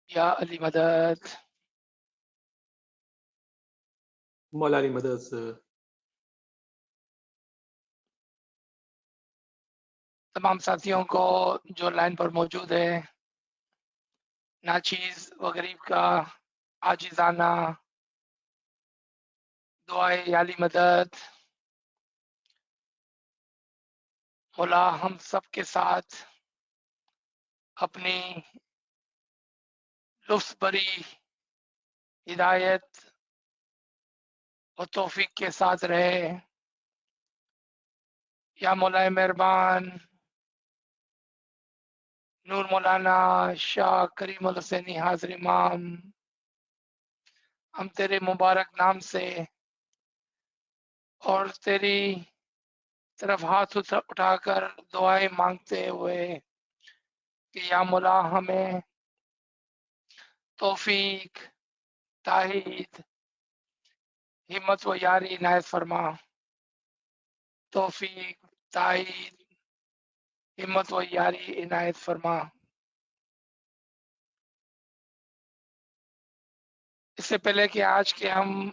या अली मदद। मौला अली मदद सर। तमाम साथियों को जो लाइन पर मौजूद है, नाचीज व गरीब का आजिजाना दुआए या अली मदद। मौला हम सब के साथ अपनी लुत्फ भरी हिदायत और तौफीक के साथ रहे। या मौला मेहरबान नूर मौलाना शाह करीम अल हुसैनी हाजिर इमाम, हम तेरे मुबारक नाम से और तेरी तरफ हाथ उठाकर दुआएं मांगते हुए कि या मौला हमें तौफीक, ताहीद, हिम्मत व यारी इनायत फरमा। तौफीक, ताहीद, हिम्मत व यारी इनायत फरमा। इससे पहले कि आज के हम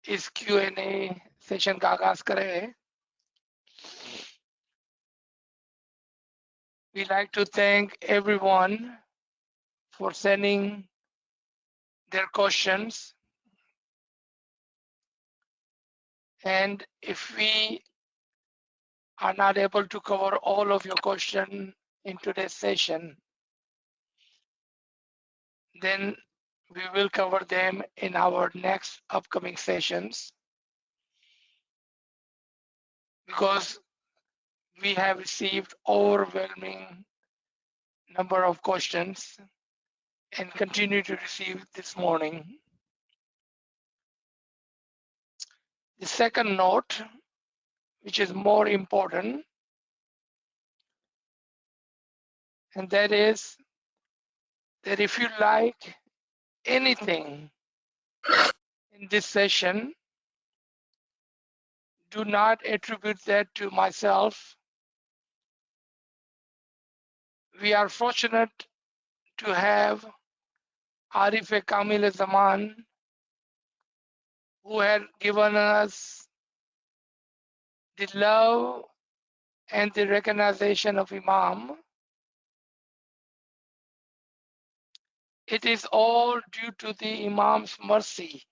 इस Q&A सेशन का आगाज करें, we like to thank everyone for sending their questions, and if we are not able to cover all of your questions in today's session, then we will cover them in our next upcoming sessions, because we have received overwhelming number of questions and continue to receive this morning. The second note, which is more important, and that is that if you like anything in this session, do not attribute that to myself. We are fortunate to have Arif Kamil Zaman, who had given us the love and the recognition of Imam. It is all due to the Imam's mercy,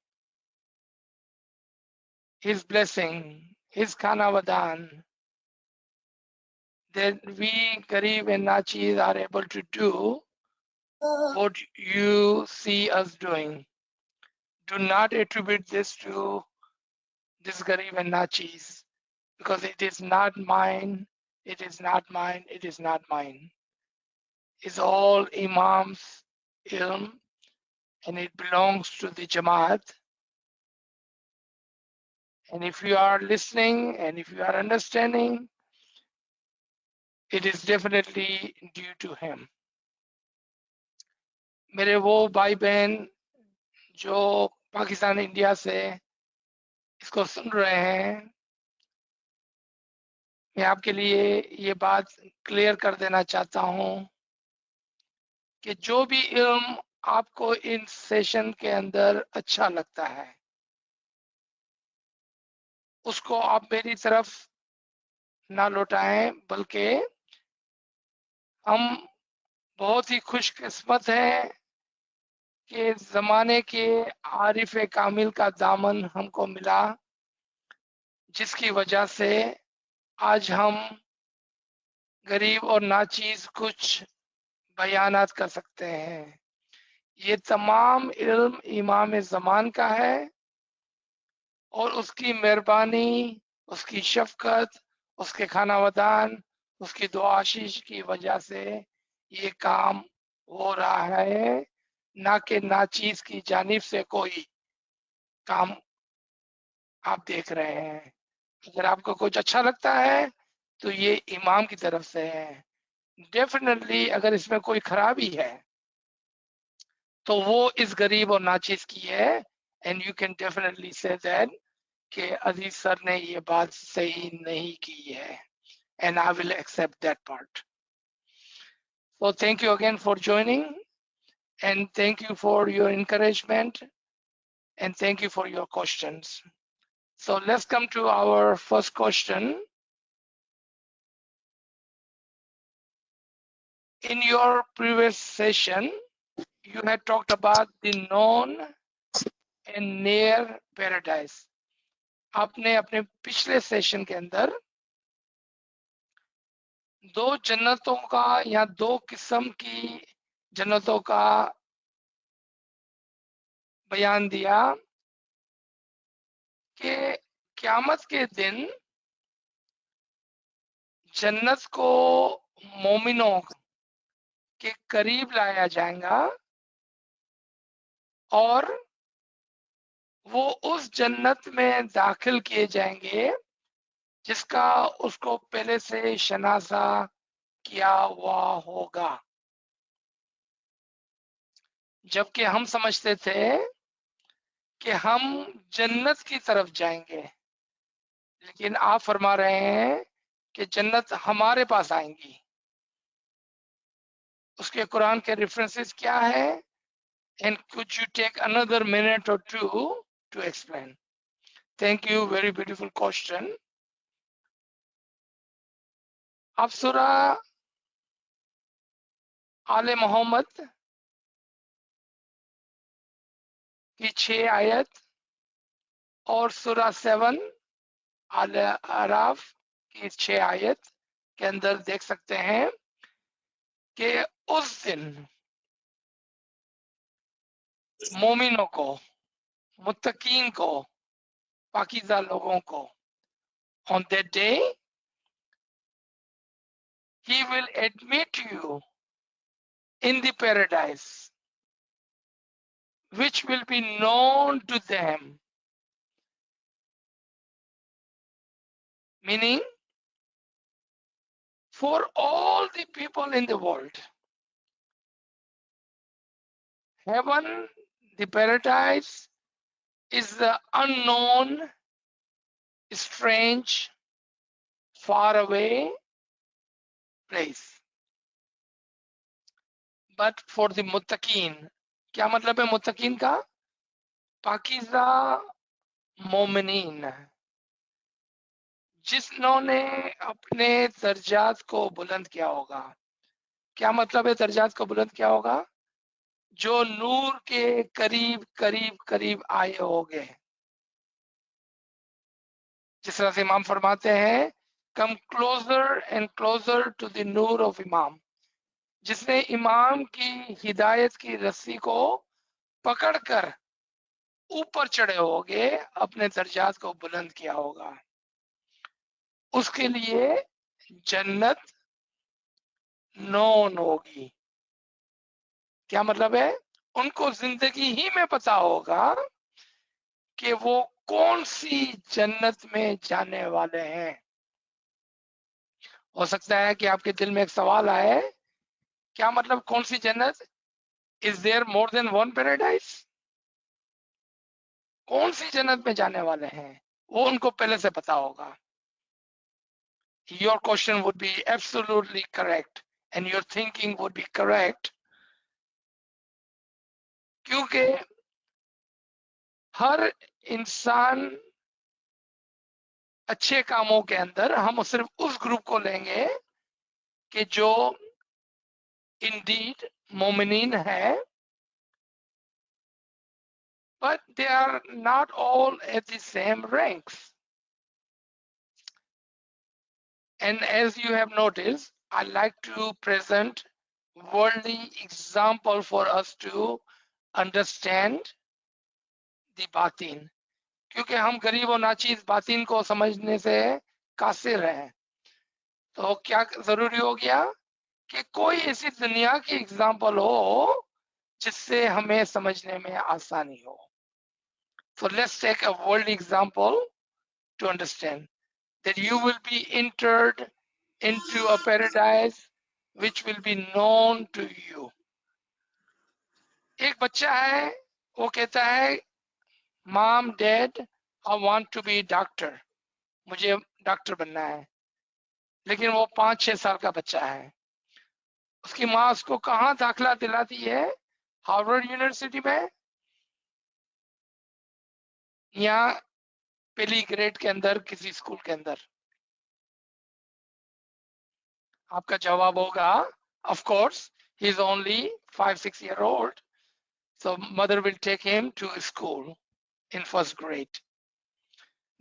his blessing, his Khanavadan, that we Garib and Nachis are able to do what you see us doing. Do not attribute this to this Garib and Nachis, because it is not mine, it is not mine, it is not mine. It's all Imam's ilm, and it belongs to the Jamaat. And if you are listening and if you are understanding, it is definitely due to him. मेरे वो भाई बहन जो Pakistan India से इसको सुन रहे हैं, मैं आपके लिए ये बात क्लियर कर देना चाहता हूं कि जो भी इल्म आपको इन सेशन के अंदर अच्छा लगता है, उसको आप मेरी तरफ ना लौटाएं, बल्कि हम बहुत ही खुशकिस्मत हैं कि जमाने के आरिफ कामिल का दामन हमको मिला, जिसकी वजह से आज हम गरीब और नाचीज कुछ बयानात कर सकते हैं। ये तमाम इल्म इमाम ज़मान का है और उसकी मेहरबानी, उसकी शफकत, उसके खानावदान, उसकी दुआ आशीष की वजह से ये काम हो रहा है, ना कि नाचीज की जानिब से कोई काम आप देख रहे हैं। अगर आपको कुछ अच्छा लगता है तो ये इमाम की तरफ से है। डेफिनेटली अगर इसमें कोई खराबी है तो वो इस गरीब और नाचीज की है, and you can definitely say that कि अजीज सर ने ये बात सही नहीं की है, and I will accept that part. So thank you again for joining, and thank you for your encouragement, and thank you for your questions. So let's come to our first question. In your previous session, you had talked about the known and near paradise. आपने अपने पिछले session के अंदर दो जन्नतों का या दो किस्म की जन्नतों का बयान दिया कि क़यामत के दिन जन्नत को मोमिनों के करीब लाया जाएगा और वो उस जन्नत में दाखिल किए जाएंगे जिसका उसको पहले से शनासा किया हुआ होगा। जबकि हम समझते थे कि हम जन्नत की तरफ जाएंगे, लेकिन आप फरमा रहे हैं कि जन्नत हमारे पास आएंगी। उसके कुरान के रेफरेंसेस क्या है? And could you take another minute or two to explain? Thank you, very beautiful question. आप सूरा आले मोहम्मद की 6 आयत और सूरा 7 आले अराफ की 6 आयत के अंदर देख सकते हैं कि उस दिन मोमिनों को, मुत्तकीन को, पाकीज़ा लोगों को, on that day he will admit you in the paradise which will be known to them, meaning for all the people in the world. Heaven, the paradise, is the unknown, strange, far away place. But for the muttaqeen, क्या मतलब है मुत्तकीन का? पाकीज़ा मोमिनीन, जिन्होंने अपने दर्जात को बुलंद किया होगा। क्या मतलब है दर्जात को बुलंद किया होगा? जो नूर के करीब करीब करीब आए होंगे। जिस तरह से इमाम फरमाते हैं, come closer and closer to the नूर ऑफ इमाम। जिसने इमाम की हिदायत की रस्सी को पकड़कर ऊपर चढ़े होंगे, अपने दर्जात को बुलंद किया होगा, उसके लिए जन्नत नोन होगी। क्या मतलब है? उनको जिंदगी ही में पता होगा कि वो कौन सी जन्नत में जाने वाले हैं। हो सकता है कि आपके दिल में एक सवाल आए, क्या मतलब कौन सी जन्नत? Is there more than one paradise? कौन सी जन्नत में जाने वाले हैं, वो उनको पहले से पता होगा। Your question would be absolutely correct and your thinking would be correct, क्योंकि हर इंसान अच्छे कामों के अंदर हम सिर्फ उस ग्रुप को लेंगे कि जो इंडीड मोमिनीन है, but they are not all at the same ranks. And as you have noticed, I like to present worldly example for us to understand the batin, क्योंकि हम गरीब और नाचीज बातिन को समझने से कासिर हैं। तो क्या जरूरी हो गया कि कोई ऐसी दुनिया की एग्जाम्पल हो जिससे हमें समझने में आसानी हो। So let's take a world example to understand that you will be entered into a paradise which will be known to you. एक बच्चा है, वो कहता है, mom dad I want to be doctor, मुझे डॉक्टर बनना है। लेकिन वो 5-6 साल का बच्चा है। उसकी माँ उसको कहाँ दाखिला दिलाती है? हार्वर्ड यूनिवर्सिटी में या पहली ग्रेड के अंदर किसी स्कूल के अंदर? आपका जवाब होगा of course he is only 5-6 year old, so mother will take him to school in first grade.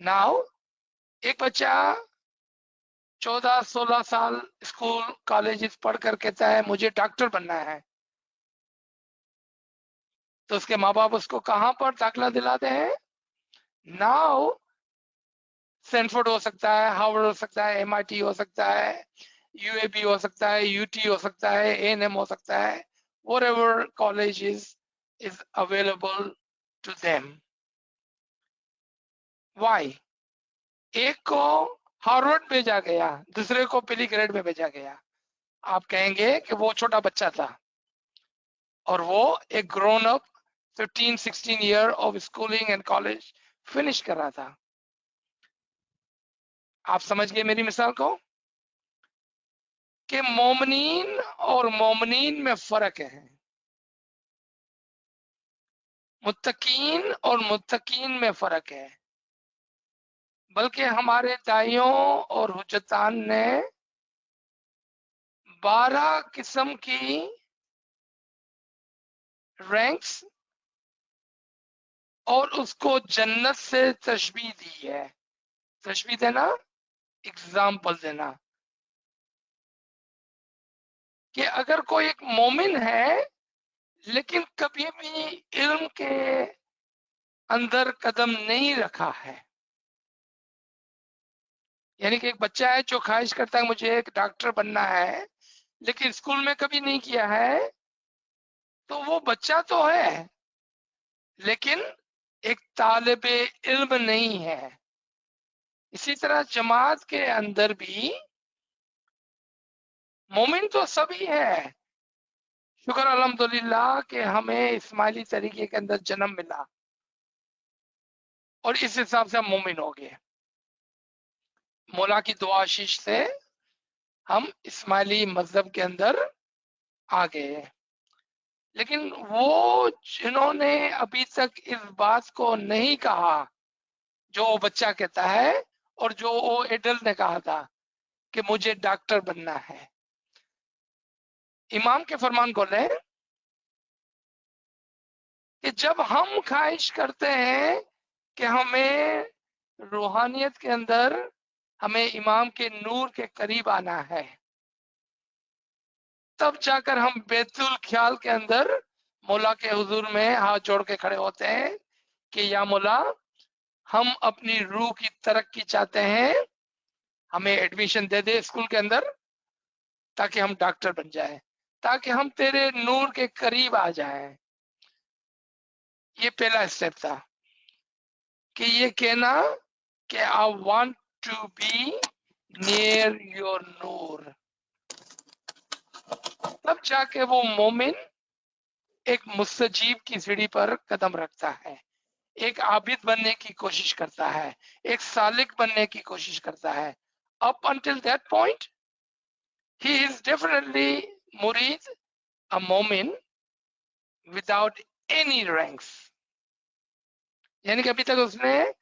Now एक बच्चा 14-16 साल स्कूल कॉलेज पढ़ कर कहता है मुझे डॉक्टर बनना है, तो उसके माँ बाप उसको कहां पर दाखिला दिलाते हैं? नाउ स्टैनफोर्ड हो सकता है, हार्वर्ड हो सकता है, MIT हो सकता है, UAB हो सकता है, UT हो सकता है, A&M हो सकता है, whatever college is available to them. Why? एक को हार्वर्ड भेजा गया, दूसरे को पहली ग्रेड में भेजा गया। आप कहेंगे कि वो छोटा बच्चा था और वो एक grown up 15-16 year of schooling and college finish कर रहा था। आप समझ गए मेरी मिसाल को कि मोमिनीन और मोमिनीन में फर्क है, मुत्तकीन और मुत्तकीन में फर्क है। बल्कि हमारे दाइयों और हुज्जतान ने 12 किस्म की रैंक्स और उसको जन्नत से तशबीह दी है। तशबीह देना, एग्जाम्पल देना कि अगर कोई एक मोमिन है लेकिन कभी भी इल्म के अंदर कदम नहीं रखा है, यानी कि एक बच्चा है जो ख्वाहिश करता है मुझे एक डॉक्टर बनना है लेकिन स्कूल में कभी नहीं किया है, तो वो बच्चा तो है लेकिन एक तालिबे इल्म नहीं है। इसी तरह जमात के अंदर भी मोमिन तो सभी है। शुक्र अल्हम्दुलिल्लाह कि हमें इस्माइली तरीके के अंदर जन्म मिला और इस हिसाब से हम मोमिन हो गए। मौला की दुआ आशीष से हम इस्माइली मजहब के अंदर आ गए। लेकिन वो जिन्होंने अभी तक इस बात को नहीं कहा जो वो बच्चा कहता है और जो वो एडल्ट ने कहा था कि मुझे डॉक्टर बनना है, इमाम के फरमान को लें कि जब हम ख्वाहिश करते हैं कि हमें रूहानियत के अंदर हमें इमाम के नूर के करीब आना है, तब जाकर हम बैतुल ख्याल के अंदर मौला के हुजूर में हाथ जोड़ के खड़े होते हैं कि या मौला हम अपनी रूह की तरक्की चाहते हैं, हमें एडमिशन दे दे स्कूल के अंदर ताकि हम डॉक्टर बन जाए, ताकि हम तेरे नूर के करीब आ जाएं। ये पहला स्टेप था कि ये कहना कि I want to be near your नूर। तब जाके वो मोमिन एक मुस्तजीब की सीढ़ी पर कदम रखता है, एक आबिद बनने की कोशिश करता है, एक सालिक बनने की कोशिश करता है। Up until that point he is definitely मुरीद, अ मोमिन विदाउट एनी रैंक्स, यानी कि अभी तक उसने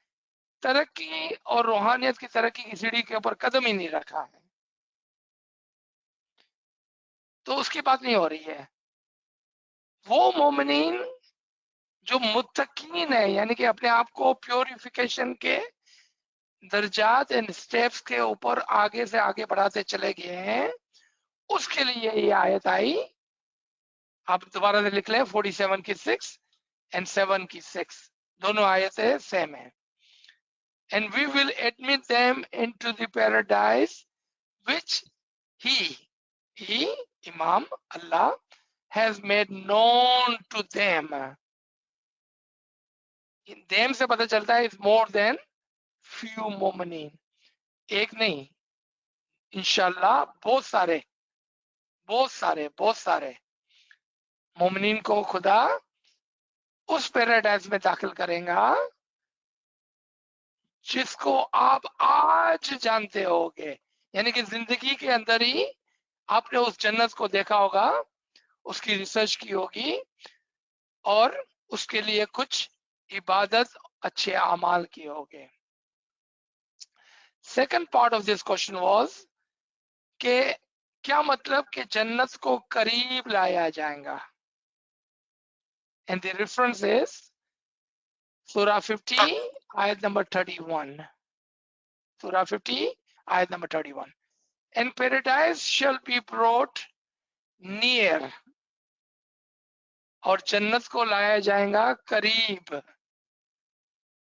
तरक्की और रूहानियत की तरक्की की सीढ़ी के ऊपर कदम ही नहीं रखा है, तो उसकी बात नहीं हो रही है। वो मोमिनीन जो मुत्तकीन है, यानी कि अपने आप को प्योरिफिकेशन के दर्जात एंड स्टेप्स के ऊपर आगे से आगे बढ़ाते चले गए हैं, उसके लिए ये आयत आई। आप दोबारा से लिख लें, 47 की 6 एंड 7 की 6 दोनों आयतें सेम है। And we will admit them into the paradise which he इमाम Allah has made known to them. Them से पता चलता है इज मोर देन फ्यू मोमिनीन, एक नहीं, इंशाल्लाह बहुत सारे बहुत सारे बहुत सारे मोमिनीन को खुदा उस पैराडाइज में दाखिल करेगा जिसको आप आज जानते होगे, यानी कि जिंदगी के अंदर ही आपने उस जन्नत को देखा होगा, उसकी रिसर्च की होगी, और उसके लिए कुछ इबादत अच्छे अमाल किए होंगे। Second part of this question was कि क्या मतलब कि जन्नत को करीब लाया जाएगा, एंड द रेफरेंस इज सूरा 50 आयत नंबर 31। सूरा 50 आयत number 31, and paradise shall be brought near, और जन्नत को लाया जाएगा करीब।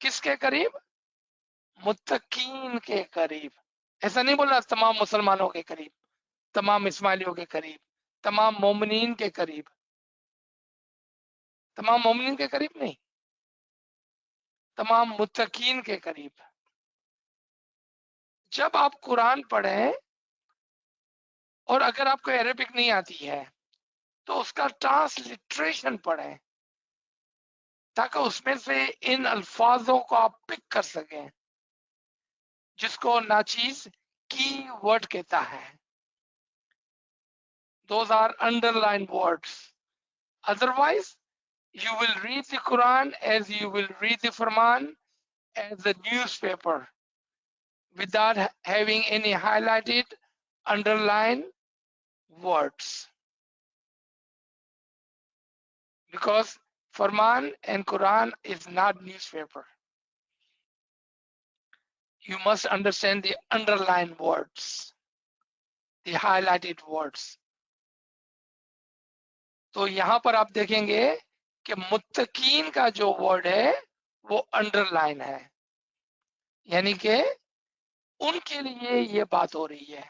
किसके करीब? मुत्तकीन के करीब। ऐसा नहीं बोला तमाम मुसलमानों के करीब, तमाम इस्माइलियों के करीब, तमाम मोमिनीन के करीब, तमाम मोमिनीन के करीब नहीं, तमाम मुत्तकीन के करीब। जब आप कुरान पढ़ें और अगर आपको अरबिक नहीं आती है तो उसका ट्रांसलिट्रेशन पढ़ें, ताकि उसमें से इन अल्फाजों को आप पिक कर सकें, जिसको नाचीज की वर्ड कहता है। Those are underlined words. Otherwise, you will read the Quran as you will read the Quran as a newspaper, without having any highlighted, underlined words. Because Quran and Quran is not newspaper. You must understand the underlined words, the highlighted words. तो यहां पर आप देखेंगे कि मुत्तकीन का जो word है वो अंडरलाइन है, यानी कि उनके लिए ये बात हो रही है,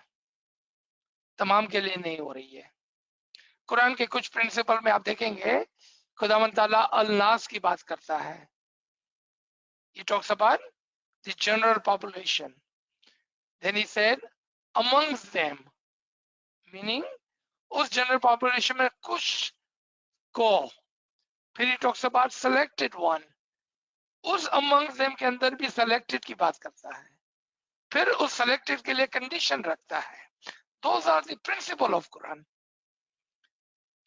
तमाम के लिए नहीं हो रही है। कुरान के कुछ प्रिंसिपल में आप देखेंगे खुदावंद ताला अल नास की बात करता है। He talks about the general population. Then he said amongst them, meaning उस जनरल पॉपुलेशन में कुछ को। फिर he talks about selected one, उस amongst them के अंदर भी selected की बात करता है, फिर उस selected के लिए कंडीशन रखता है। Those are the principle of Quran.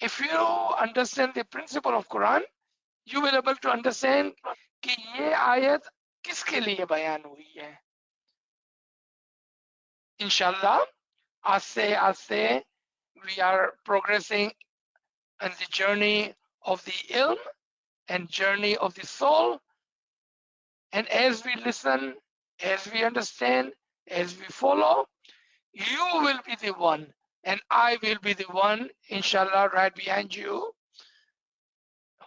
If you understand the principle of Quran, you will able to understand कि ये आयत किसके लिए बयान हुई है। इंशाल्लाह आज से we are progressing in the journey of the ilm and journey of the soul, and as we listen, as we understand, as we follow, you will be the one and I will be the one, inshallah, right behind you,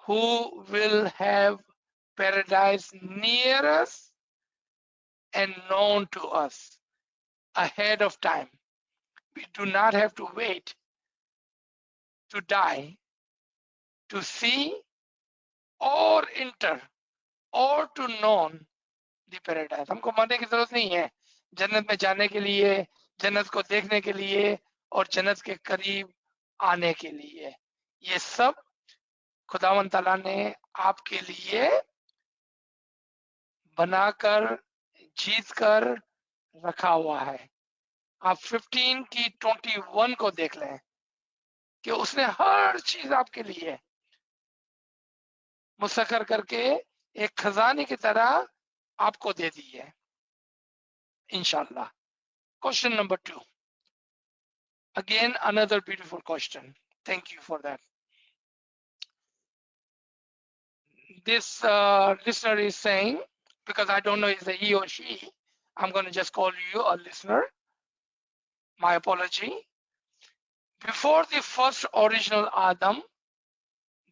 who will have paradise near us and known to us ahead of time. We do not have to wait to die to see or enter or to know the paradise. हमको मरने की जरूरत नहीं है जन्नत में जाने के लिए, जन्नत को देखने के लिए और जन्नत के करीब आने के लिए। ये सब खुदावंद ताला ने आपके लिए बनाकर, जीत कर रखा हुआ है। आप 15 की 21 को देख लें कि उसने हर चीज आपके लिए मुसखर करके एक खजाने की तरह आपको दे दी है, इंशाल्लाह। Question number 2, again another beautiful question. Thank you for that. This listener is saying, because I don't know is it he or she, I'm going to just call you a listener. My apology. Before the first original Adam,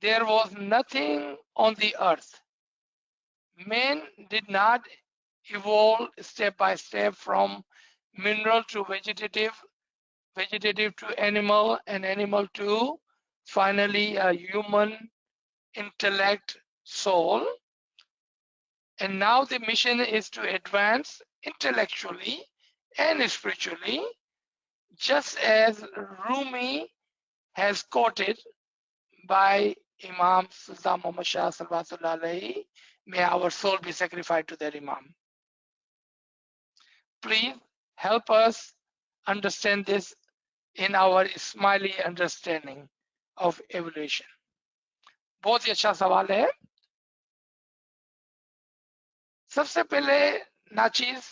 there was nothing on the earth. Man did not evolve step by step from mineral to vegetative, vegetative to animal, and animal to finally a human intellect soul. And now the mission is to advance intellectually and spiritually, just as Rumi has quoted by Imam Sultan Muhammad Shah Salawatullah alayhi. May our soul be sacrificed to that Imam. Please help us understand this in our Ismaili understanding of evolution. बहुत ही अच्छा सवाल है। सबसे पहले नाचीज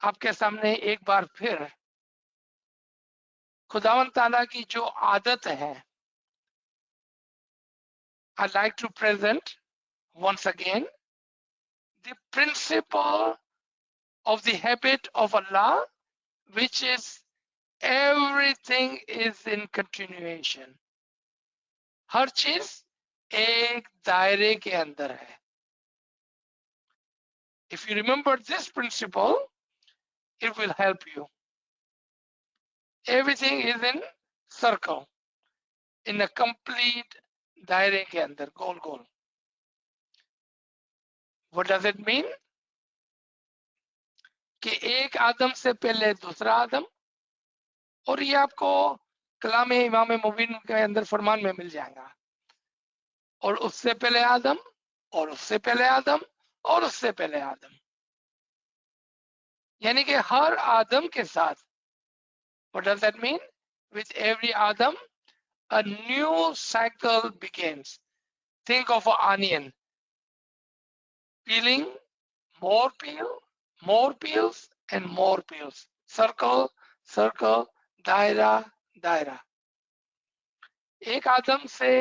आपके सामने एक बार फिर खुदावंद ताला की जो आदत है, I'd like to present once again the principle of the habit of Allah, which is everything is in continuation. हर चीज एक दायरे के अंदर है। If you remember this principle, it will help you. Everything is in circle, in a complete दायरे के अंदर, गोल गोल। What does it mean? कि एक आदम से पहले दूसरा आदम, और ये आपको कलाम इमाम मुबीन के अंदर फरमान में मिल जाएगा। और उससे पहले आदम, और उससे पहले आदम, और उससे पहले आदम, यानी कि हर आदम के साथ, what does that mean? With every Adam, a new cycle begins. Think of an onion, peeling, more peel, more peels, and more peels. Circle, circle, दायरा, दायरा। एक आदम से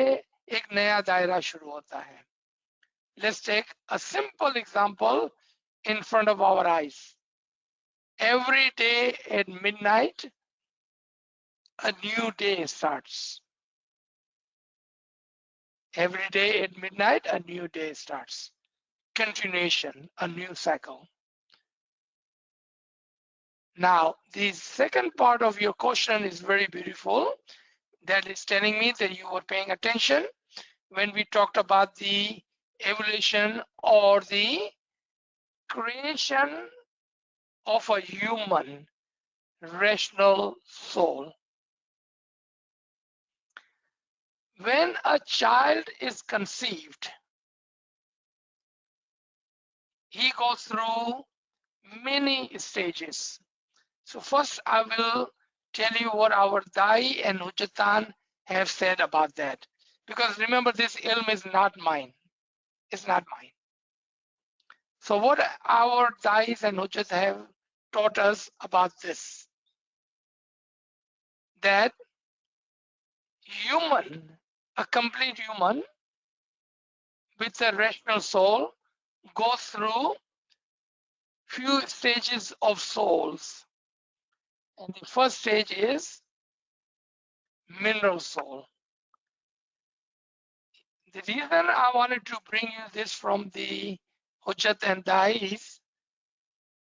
एक नया दायरा शुरू होता है। Let's take a simple example in front of our eyes. Every day at midnight, a new day starts. Every day at midnight, a new day starts. Continuation, a new cycle. Now, the second part of your question is very beautiful. That is telling me that you were paying attention when we talked about the evolution or the creation of a human rational soul. When a child is conceived, he goes through many stages. So first I will tell you what our Dai and Hujjatan have said about that. Because remember, this ilm is not mine. It's not mine. So what our Dais and Hujjat have taught us about this, that human, a complete human with a rational soul goes through few stages of souls. And the first stage is mineral soul. The reason I wanted to bring you this from the Hujjat and Dai is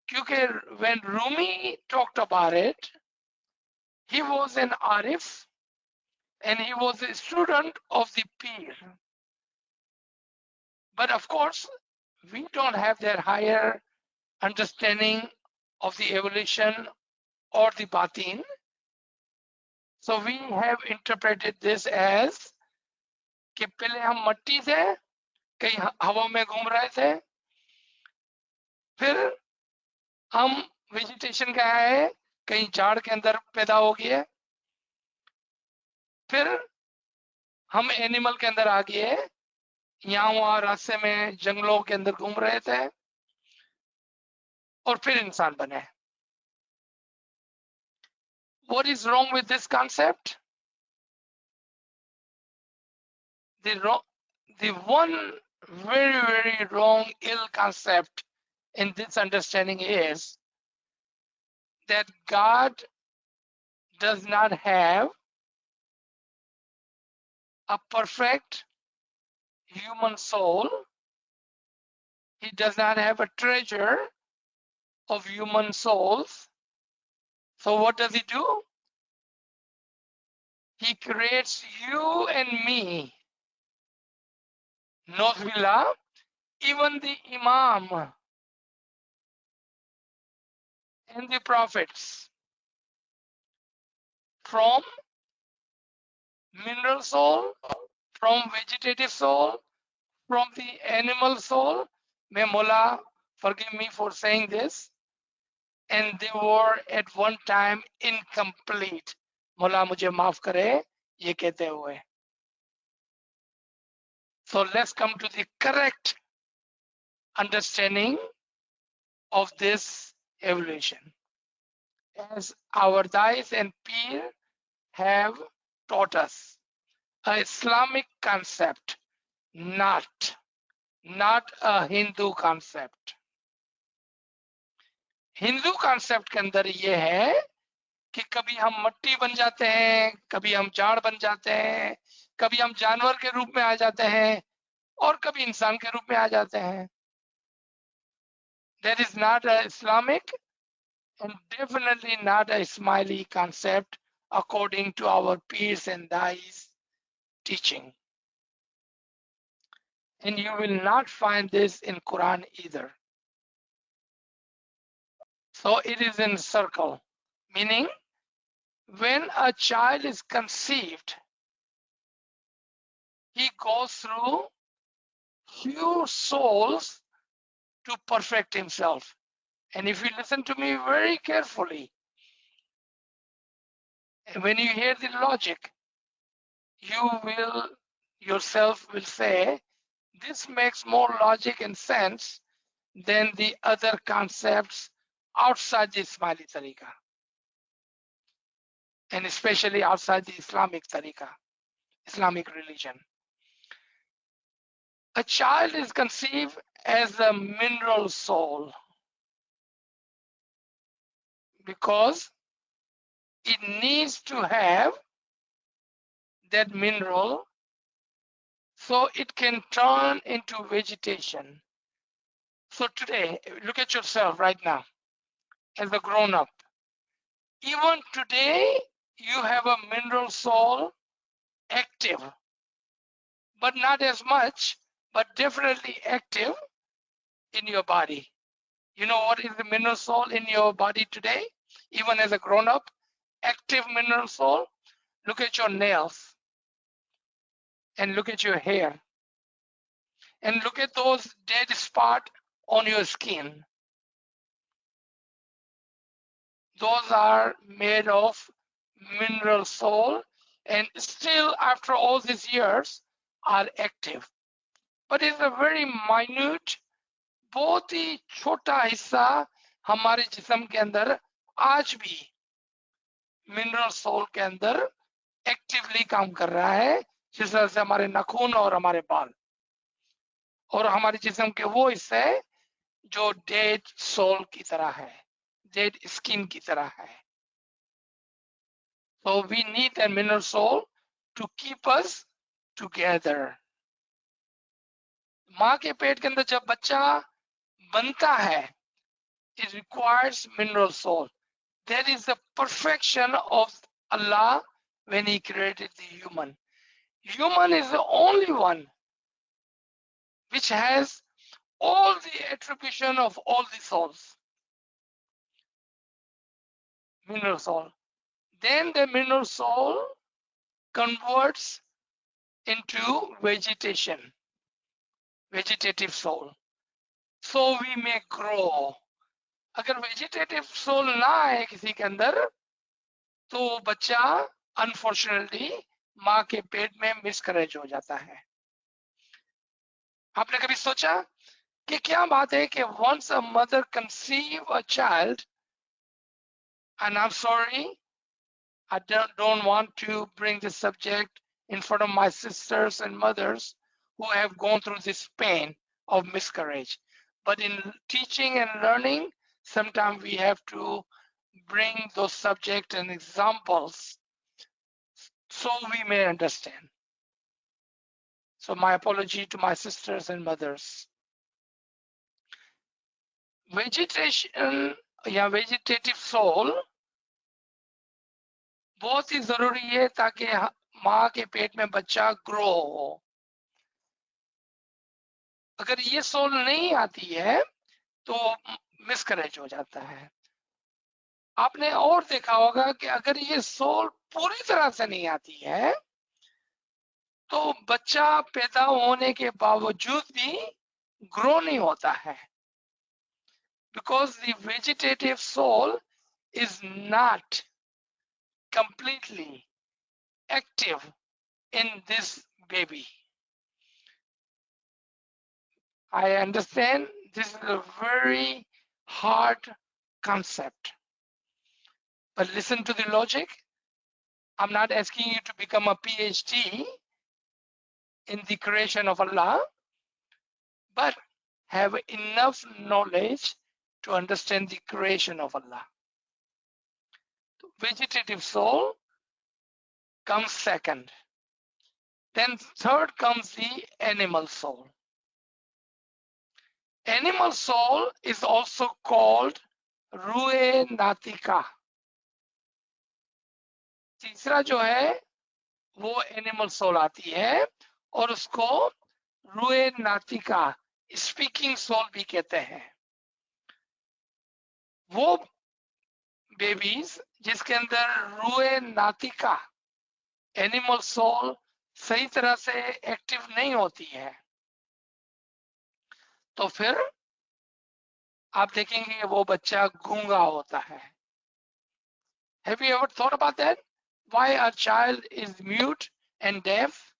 because when Rumi talked about it, he was an Arif and he was a student of the Pir. But of course, we don't have that higher understanding of the evolution or the Batin. So we have interpreted this as कि पहले हम मट्टी थे, कहीं हवा में घूम रहे थे, फिर हम वेजिटेशन का है, कहीं झाड़ के अंदर पैदा हो गए, फिर हम एनिमल के अंदर आ गए, यहाँ वहां रास्ते में जंगलों के अंदर घूम रहे थे, और फिर इंसान बने। What is wrong with this concept? The one very, very wrong, ill concept in this understanding is that God does not have a perfect human soul. He does not have a treasure of human souls. So what does he do? He creates you and me. Nozbillah, even the Imam and the prophets, from mineral soul, from vegetative soul, from the animal soul. May Mullah forgive me for saying this. And they were at one time incomplete. Mullah mujhe maaf kare ye kehte hue. So let's come to the correct understanding of this evolution. As our dais and peer have taught us, a Islamic concept, not a Hindu concept. Hindu concept के अंदर ये है कि कभी हम मट्टी बन जाते हैं, कभी हम झाड़ बन जाते हैं, कभी हम जानवर के रूप में आ जाते हैं और कभी इंसान के रूप में आ जाते हैं. That is not a Islamic and definitely not a Ismaili concept according to our peers and dais teaching. And you will not find this in Quran either. So it is in circle, meaning when a child is conceived, he goes through few souls to perfect himself. And if you listen to me very carefully, when you hear the logic, you will yourself will say, this makes more logic and sense than the other concepts outside the Ismaili tariqa, and especially outside the Islamic tariqa, Islamic religion. A child is conceived as a mineral soul because it needs to have that mineral so it can turn into vegetation. So today, look at yourself right now as a grown up. Even today, you have a mineral soul active, but not as much, but definitely active in your body. You know what is the mineral soul in your body today? Even as a grown up, active mineral soul. Look at your nails and look at your hair and look at those dead spots on your skin. Those are made of mineral soul and still after all these years are active. But it's a very minute, बहुत ही छोटा हिस्सा हमारे जिस्म के अंदर आज भी mineral soul के अंदर एक्टिवली काम कर रहा है, जिस तरह से हमारे नाखून और हमारे बाल और हमारे जिस्म के वो हिस्से जो डेड सोल की तरह है, डेड स्किन की तरह है. So we need a mineral soul to keep us together. माँ के पेट के अंदर जब बच्चा बनता है, it requires mineral soul. That is the perfection of Allah when He created the human. Human is the only one which has all the attribution of all the souls. Mineral soul. Then the mineral soul converts into vegetation, vegetative soul. So we may grow. अगर vegetative soul ना आए किसी के अंदर तो बच्चा unfortunately माँ के पेट में मिसकैरेज हो जाता है. आपने कभी सोचा कि क्या बात है कि once a mother conceive a child, and I'm sorry, I don't want to bring this subject in front of my sisters and mothers who have gone through this pain of miscarriage. But in teaching and learning, sometimes we have to bring those subjects and examples so we may understand. So my apology to my sisters and mothers. Vegetation या vegetative soul बहुत ही जरूरी है ताकि माँ के पेट में बच्चा grow हो. अगर ये सोल नहीं आती है तो मिसकैरेज हो जाता है. आपने और देखा होगा कि अगर ये सोल पूरी तरह से नहीं आती है तो बच्चा पैदा होने के बावजूद भी ग्रो नहीं होता है. Because the vegetative soul is not completely active in this baby. I understand this is a very hard concept, but listen to the logic. I'm not asking you to become a PhD in the creation of Allah, but have enough knowledge to understand the creation of Allah. Vegetative soul comes second. Then third comes the animal soul. Animal soul is also called रूए नातिका. तीसरा जो है वो animal soul आती है और उसको रूए नातिका speaking soul भी कहते हैं. वो बेबीज जिसके अंदर रूए नातिका एनिमल सोल सही तरह से एक्टिव नहीं होती है, तो फिर आप देखेंगे वो बच्चा गूंगा होता है. Have you ever thought about that? Why a child is mute and deaf?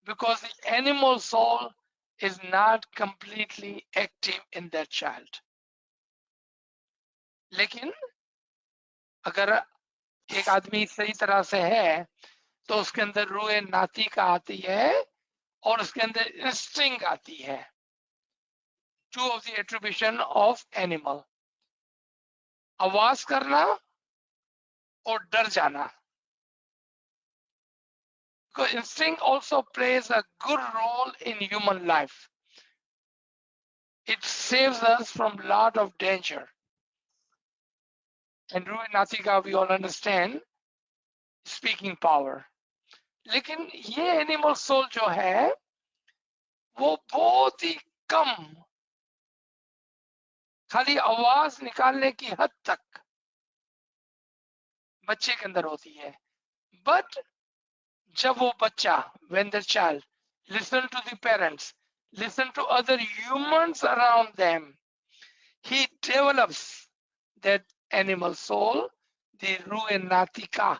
Because the animal soul is not completely active in that child. लेकिन अगर एक आदमी सही तरह से है तो उसके अंदर रूए नातिका आती है और उसके अंदर इंस्टिंक्ट आती है. Two of the attribution of animal, आवाज करना और डर जाना. Because instinct also plays a good role in human life. It saves us from lot of danger. And Ruhi Natika, we all understand, speaking power. लेकिन ये animal soul जो है वो बहुत ही कम, खाली आवाज निकालने की हद तक बच्चे के अंदर होती है. बट जब वो बच्चा, when the child listen to the parents, listen to other humans around them, he develops that animal soul, the Ruhi Natika.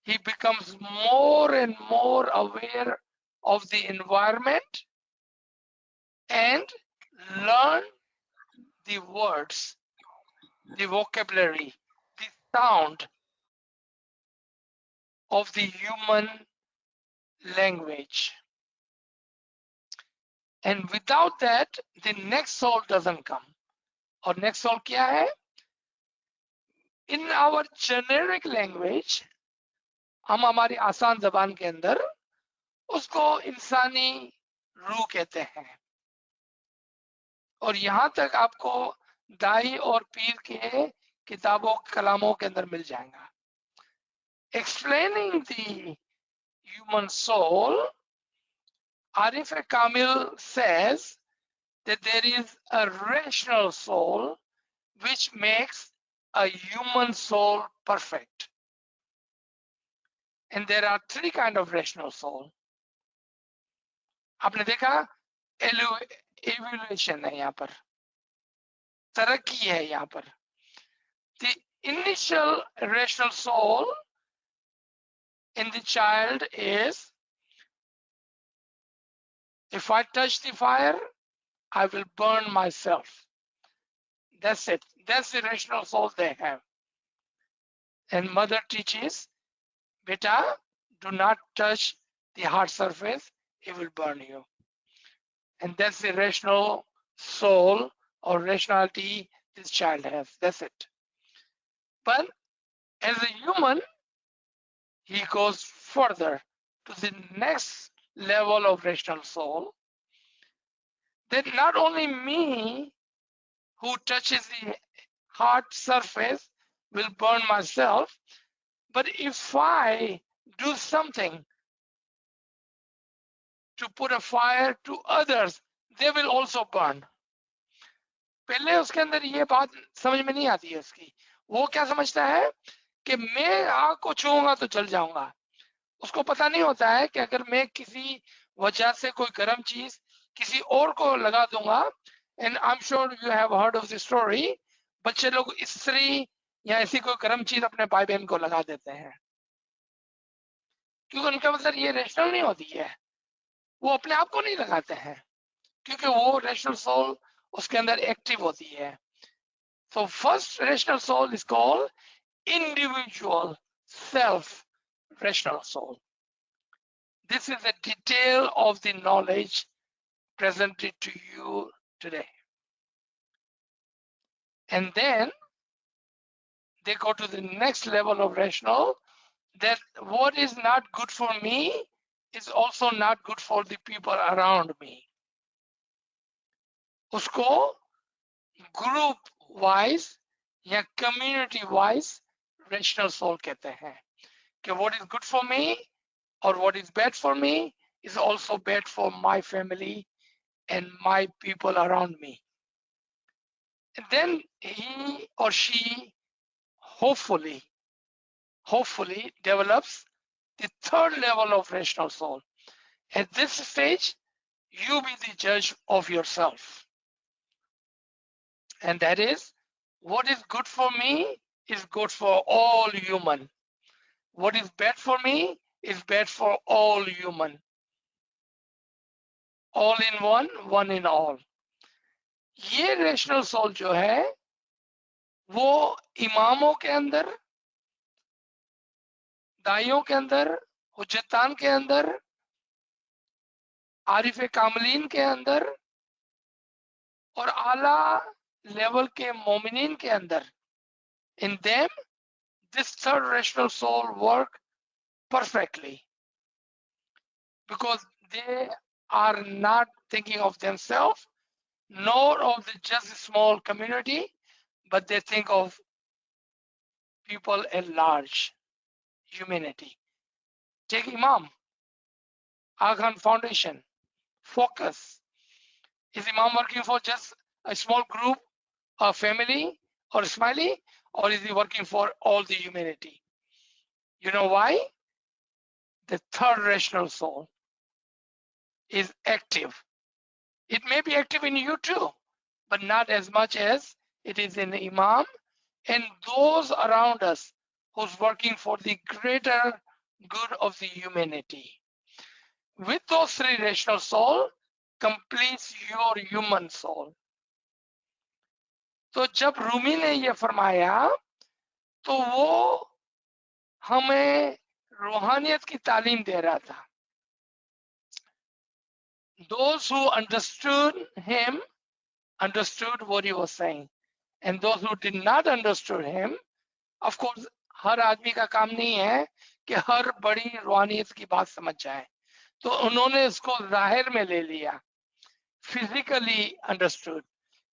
He becomes more and more aware of the environment and learn the words, the vocabulary, the sound of the human language. And without that, the next soul doesn't come. और next soul क्या है? In our generic language, हम हमारी आसान जबान के अंदर उसको इंसानी रूह कहते हैं. और यहाँ तक आपको दाई और पीर के किताबों कलामों के अंदर मिल जाएगा. Explaining the human soul, Arif Kamil says that there is a rational soul which makes a human soul perfect. And there are three kinds of rational soul. आपने देखा evaluation है यहाँ पर, तरक्की है यहाँ पर. The initial rational soul in the child is, if I touch the fire, I will burn myself. That's it. That's the rational soul they have. And mother teaches, beta, do not touch the hard surface, it will burn you. And that's the rational soul or rationality this child has. That's it. But as a human, he goes further to the next level of rational soul. That not only me who touches the hard surface will burn myself, but if I do something to put a fire to others, they will also burn. पहले उसके अंदर ये बात समझ में नहीं आती है उसकी. वो क्या समझता है कि मैं आग को छूऊंगा तो जल जाऊंगा. उसको पता नहीं होता है कि अगर मैं किसी वजह से कोई गर्म चीज किसी और को लगा दूंगा, and I am sure you have heard of the story, बच्चे लोग इस्त्री या ऐसी कोई गर्म चीज अपने भाई बहन को लगा देते हैं, क्योंकि उनका मतलब ये रेशनल नहीं होती है. वो अपने आप को नहीं लगाते हैं क्योंकि वो रैशनल सोल उसके अंदर एक्टिव होती है. So first rational soul is called individual self rational soul. This is a detail of the knowledge presented to you today. And then they go to the next level of rational, that what is not good for me is also not good for the people around me. उसको group wise या community wise rational soul कहते हैं कि what is good for me or what is bad for me is also bad for my family and my people around me. And then he or she hopefully develops the third level of rational soul. At this stage, you be the judge of yourself. And that is, what is good for me is good for all human. What is bad for me is bad for all human. All in one in all. ये rational soul जो है वो इमामों के अंदर, दाइयों के अंदर, हुज्जतान के अंदर, आरिफ कामलीन के अंदर और आला लेवल के मोमिनीन के अंदर, in them this third rational soul work perfectly because they are not thinking of themselves nor of the just small community, but they think of people at large, humanity. Take Imam, Aghan Foundation, focus. Is Imam working for just a small group, a family, or Smiley, or is he working for all the humanity? You know why? The third rational soul is active. It may be active in you too, but not as much as it is in the Imam and those around us who's working for the greater good of the humanity. With those three rational soul completes your human soul. तो जब रूमी ने ये फरमाया तो वो हमें रूहानियत की तालीम दे रहा था. Those who understood him understood what he was saying, and those who did not understood him, of course, हर आदमी का काम नहीं है कि हर बड़ी रूहानियत की बात समझ जाए, तो उन्होंने इसको जाहिर में ले लिया. फिजिकली अंडरस्टूड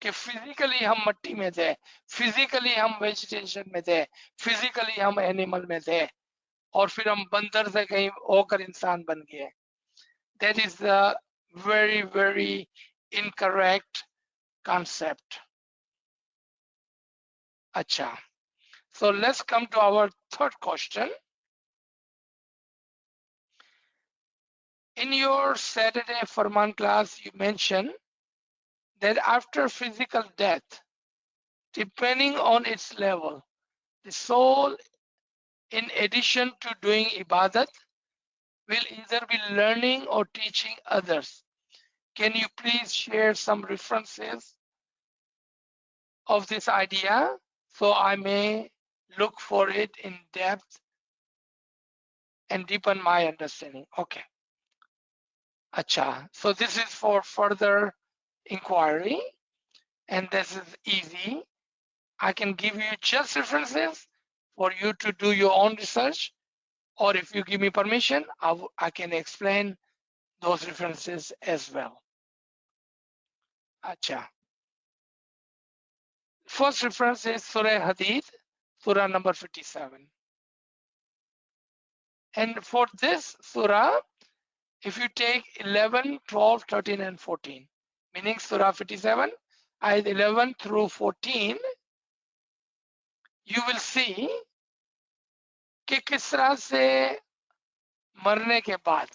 कि फिजिकली हम मट्टी में थे, फिजिकली हम वेजिटेशन में थे, फिजिकली हम एनिमल में थे और फिर हम बंदर से कहीं होकर इंसान बन गए. That is the very, very incorrect concept. Acha. So let's come to our third question. In your Saturday Farman class, you mentioned that after physical death, depending on its level, the soul, in addition to doing ibadat, will either be learning or teaching others. Can you please share some references of this idea so I may look for it in depth and deepen my understanding? Okay. Acha. So this is for further inquiry, and this is easy. I can give you just references for you to do your own research, or if you give me permission, I can explain those references as well. Acha. First reference is Surah Hadid, Surah number 57. And for this Surah, if you take 11, 12, 13, and 14, meaning Surah 57, ayat 11 through 14, you will see कि किस तरह से मरने के बाद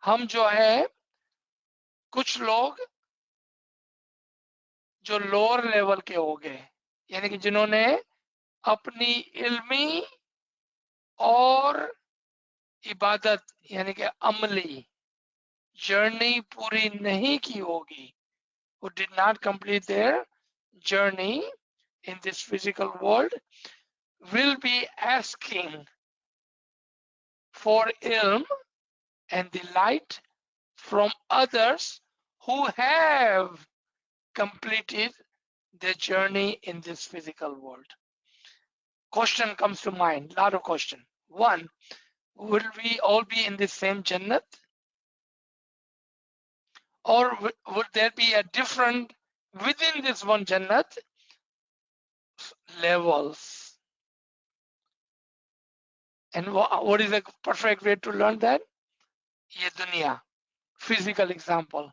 हम जो है कुछ लोग जो लोअर लेवल के हो गए, यानी कि जिन्होंने अपनी इल्मी और इबादत यानी कि अमली जर्नी पूरी नहीं की होगी, who did not complete their journey in this physical world, will be asking for ilm and the light from others who have completed their journey in this physical world. Question comes to mind, lot of question. One, will we all be in the same Jannat? Or would there be a different, within this one Jannat, levels? And what is a perfect way to learn that? Ye dunya, physical example.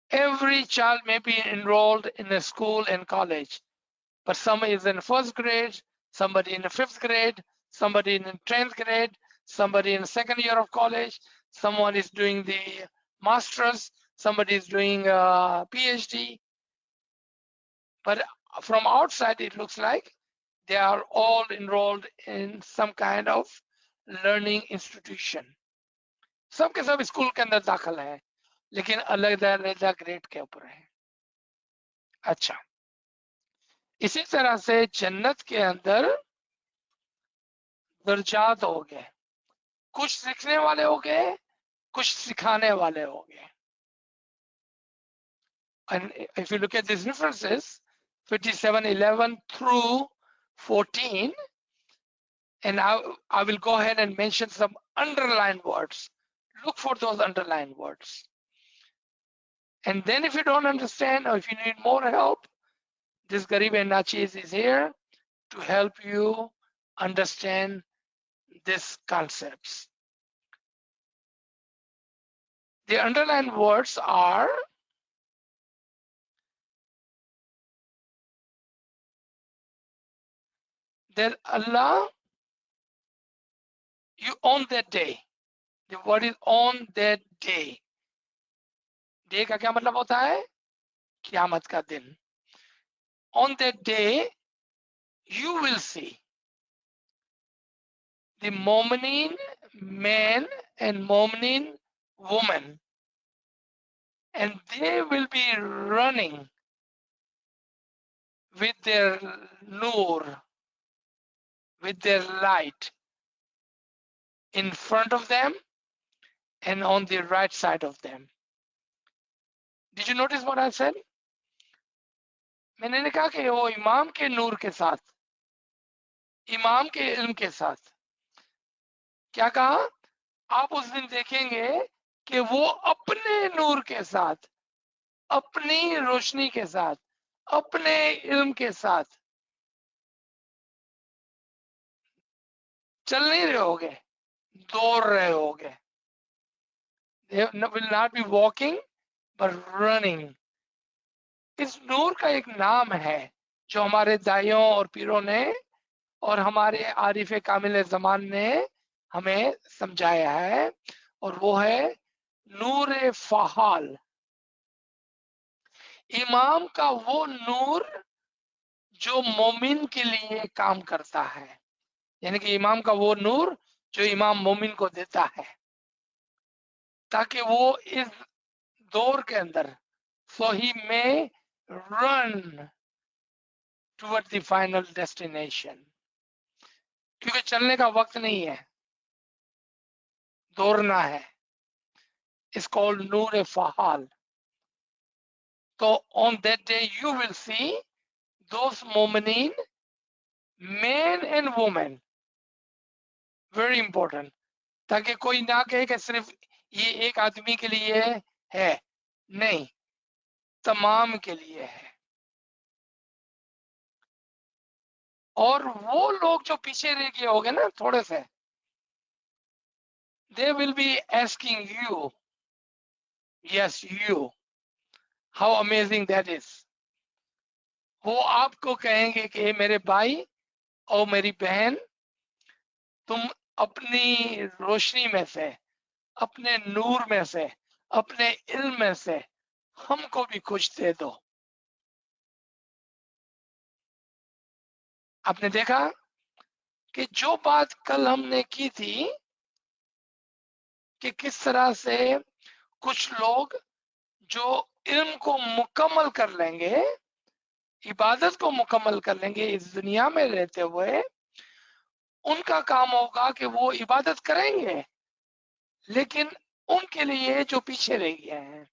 Every child may be enrolled in a school and college, but some is in first grade, somebody in the fifth grade, somebody in the 10th grade, somebody in the second year of college, someone is doing the master's, somebody is doing a PhD. But from outside, it looks like they are all enrolled in some kind of learning institution. सबके सब school के अंदर दाखिल है, लेकिन अलग अलग grade के ऊपर है. अच्छा, इसी तरह से जन्नत के अंदर दर्जात हो गए, कुछ सीखने वाले हो गए, कुछ सिखाने वाले हो गए. And if you look at these references, 57:11 through 14, and I will go ahead and mention some underlined words. Look for those underlined words. And then if you don't understand or if you need more help, this Garib and Nachiz is here to help you understand these concepts. The underlined words are that Allah, you on that day. The word is on that day. Day का क्या मतलब होता है? क़यामत का दिन. On that day, you will see the Mu'minin man and Mu'minin woman, and they will be running with their nur, with their light in front of them and on the right side of them. Did you notice what I said? मैंने कहा कि वो इमाम के नूर के साथ, इमाम के इल्म के साथ. क्या कहा? आप उस दिन देखेंगे कि वो अपने नूर के साथ, अपनी रोशनी के साथ, अपने इल्म के साथ चल नहीं रहे होगे, दौड़ रहे होगे. They will not be walking but running. इस नूर का एक नाम है जो हमारे दाइयों और पीरों ने और हमारे आरिफ कामिल ज़मान ने हमें समझाया है, और वो है नूर फ़हाल. इमाम का वो नूर जो मोमिन के लिए काम करता है, यानी कि इमाम का वो नूर जो इमाम मोमिन को देता है, ताकि वो इस दौर के अंदर so he may run toward the final destination. क्योंकि चलने का वक्त नहीं है, दौड़ना है. It's called Noor फ़हाल. So on that day you will see those मोमिनीन, men and women, very important, ताकि कोई ना कहे कि सिर्फ ये एक आदमी के लिए है, नहीं, तमाम के लिए है. और वो लोग जो पीछे रह गए होंगे ना थोड़े से, they will be asking you, yes you, how amazing that is. वो आपको कहेंगे कि मेरे भाई और मेरी बहन, तुम अपनी रोशनी में से, अपने नूर में से, अपने इल्म में से हमको भी कुछ दे दो. आपने देखा कि जो बात कल हमने की थी कि किस तरह से कुछ लोग जो इल्म को मुकम्मल कर लेंगे, इबादत को मुकम्मल कर लेंगे इस दुनिया में रहते हुए, उनका काम होगा कि वो इबादत करेंगे, लेकिन उनके लिए जो पीछे रह गए हैं,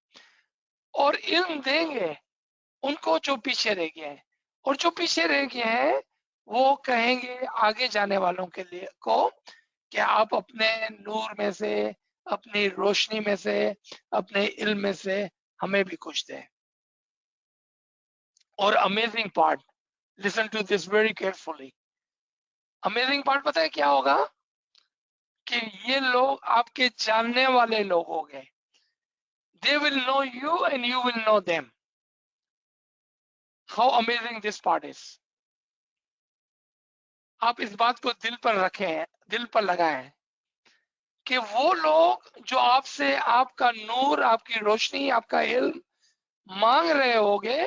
और इल्म देंगे उनको जो पीछे रह गए हैं, और जो पीछे रह गए हैं वो कहेंगे आगे जाने वालों के लिए को कि आप अपने नूर में से, अपनी रोशनी में से, अपने इल्म में से हमें भी कुछ दें। और amazing part, listen to this very carefully, amazing part पता है क्या होगा? कि ये लोग आपके जानने वाले लोग हो गए। They will know you and you will know them. How amazing this part is. आप इस बात को दिल पर रखें, दिल पर लगाएं कि वो लोग जो आपसे आपका नूर, आपकी रोशनी, आपका इल्म मांग रहे होंगे,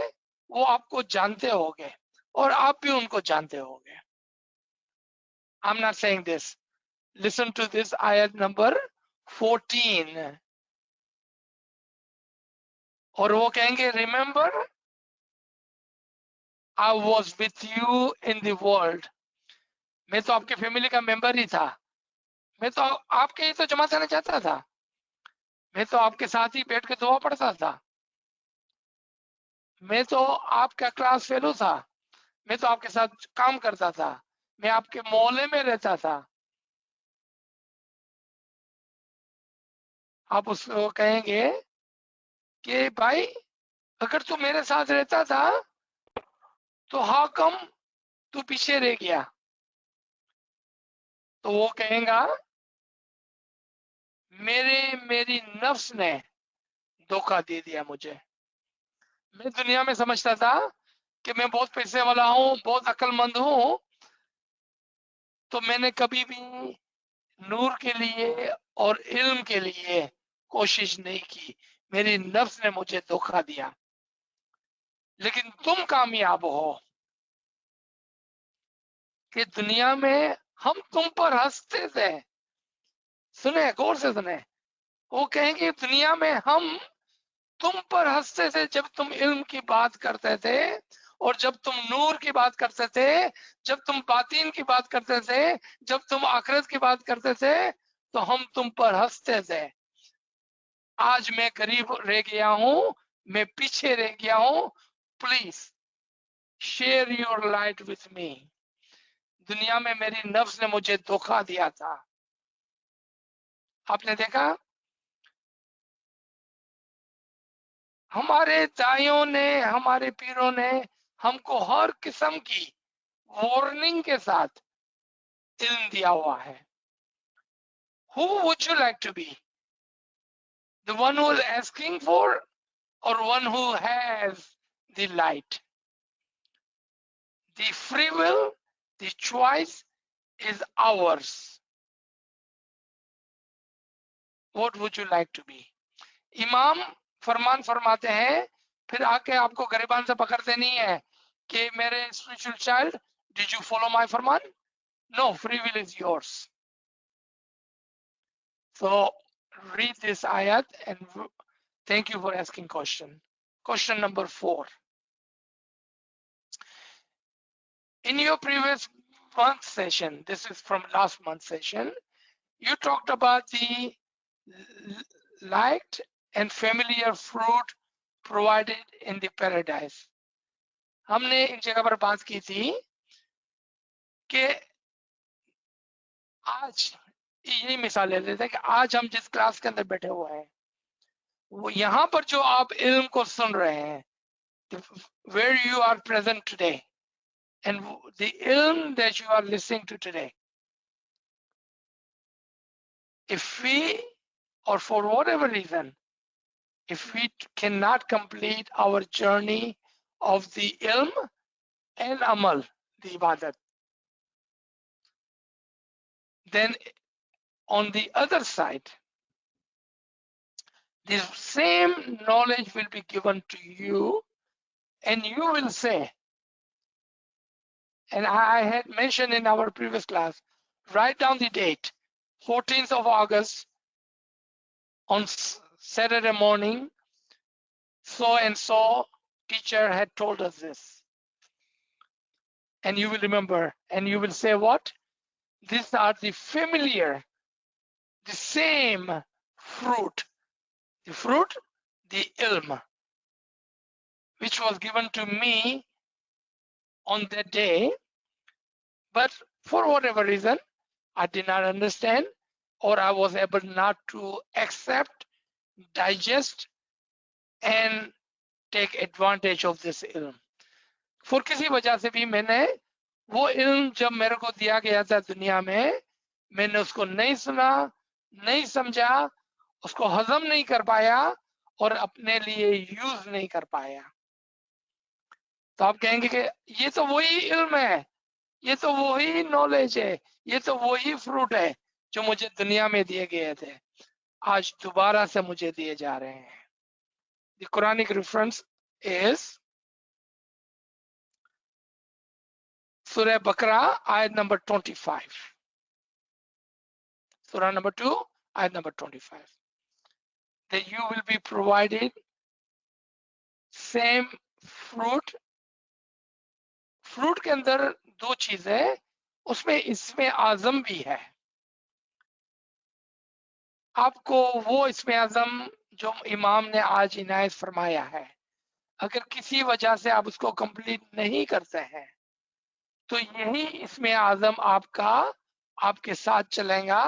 वो आपको जानते होंगे और आप भी उनको जानते होंगे। I am not saying this, listen to this आयत नंबर 14। और वो कहेंगे remember I was with you in the world. मैं तो आपके फैमिली का मेंबर ही था, मैं तो आपके ही तो जमात आना चाहता था, मैं तो आपके साथ ही बैठ के दुआ पढ़ता था, मैं तो आपका क्लास फेलो था, मैं तो आपके साथ काम करता था, मैं आपके मोहल्ले में रहता था। आप उसको कहेंगे कि भाई अगर तू मेरे साथ रहता था तो हाउ कम तू पीछे रह गया? तो वो कहेगा मेरी नफ्स ने धोखा दे दिया मुझे। मैं दुनिया में समझता था कि मैं बहुत पैसे वाला हूँ, बहुत अक्लमंद हूँ, तो मैंने कभी भी नूर के लिए और इल्म के लिए कोशिश नहीं की, मेरी नफ्स ने मुझे धोखा दिया। लेकिन तुम कामयाब हो कि दुनिया में हम तुम पर हंसते थे। सुने, गौर से सुने, वो कहेंगे दुनिया में हम तुम पर हंसते थे जब तुम इल्म की बात करते थे, और जब तुम नूर की बात करते थे, जब तुम बातीन की बात करते थे, जब तुम आखिरत की बात करते थे, तो हम तुम पर हंसते थे। आज मैं करीब रह गया हूं, मैं पीछे रह गया हूं, please share your light with me. दुनिया में मेरी नफ्स ने मुझे धोखा दिया था। आपने देखा, हमारे दाइयों ने, हमारे पीरों ने हमको हर किस्म की वार्निंग के साथ इल्म दिया हुआ है। Who would you like to be? The one who is asking for, or one who has the light? The free will, the choice is ours. What would you like to be? इमाम फरमान फरमाते हैं, फिर आके आपको गरीबान से पकड़ते नहीं है कि मेरे spiritual child, did you follow my Farman? No, free will is yours. So read this ayat and thank you for asking question. Question number 4. In your previous month session, this is from last month session, you talked about the liked and familiar fruit provided in the paradise. हमने एक जगह पर बात की थी कि आज, यही मिसाल ले लेते हैं कि आज हम जिस क्लास के अंदर बैठे हुए हैं, वो यहाँ पर जो आप इल्म को सुन रहे हैं, where you are present today and the ilm that you are listening to today, if we, or for whatever reason, if we cannot complete our journey of the ilm and amal, the ibadat, then on the other side, the same knowledge will be given to you, and you will say, and I had mentioned in our previous class, write down the date, 14th of August on Saturday morning, so and so teacher had told us this. And you will remember, and you will say, what? These are the familiar, the same fruit. The fruit, the ilm, which was given to me on that day, but for whatever reason, I did not understand, or I was able not to accept, digest, and take advantage of this ilm. For किसी वजह से भी मैंने वो इल्म जब मेरे को दिया गया था दुनिया में, मैंने उसको नहीं सुना, नहीं समझा, उसको हजम नहीं कर पाया और अपने लिए यूज नहीं कर पाया। तो आप कहेंगे कि ये तो वही इल्म है, ये तो वही नॉलेज है, ये तो वही फ्रूट है जो मुझे दुनिया में दिए गए थे, आज दोबारा से मुझे दिए जा रहे हैं। The Quranic reference is Surah Baqarah, ayat number 25. Surah number 2, ayat number 25. That you will be provided same fruit. Fruit के अंदर दो चीज है, उसमें इसमें आजम भी है। आपको वो इसमें आजम जो इमाम ने आज इनायत फरमाया है, अगर किसी वजह से आप उसको कंप्लीट नहीं करते हैं, तो यही इसमें आजम आपका आपके साथ चलेगा,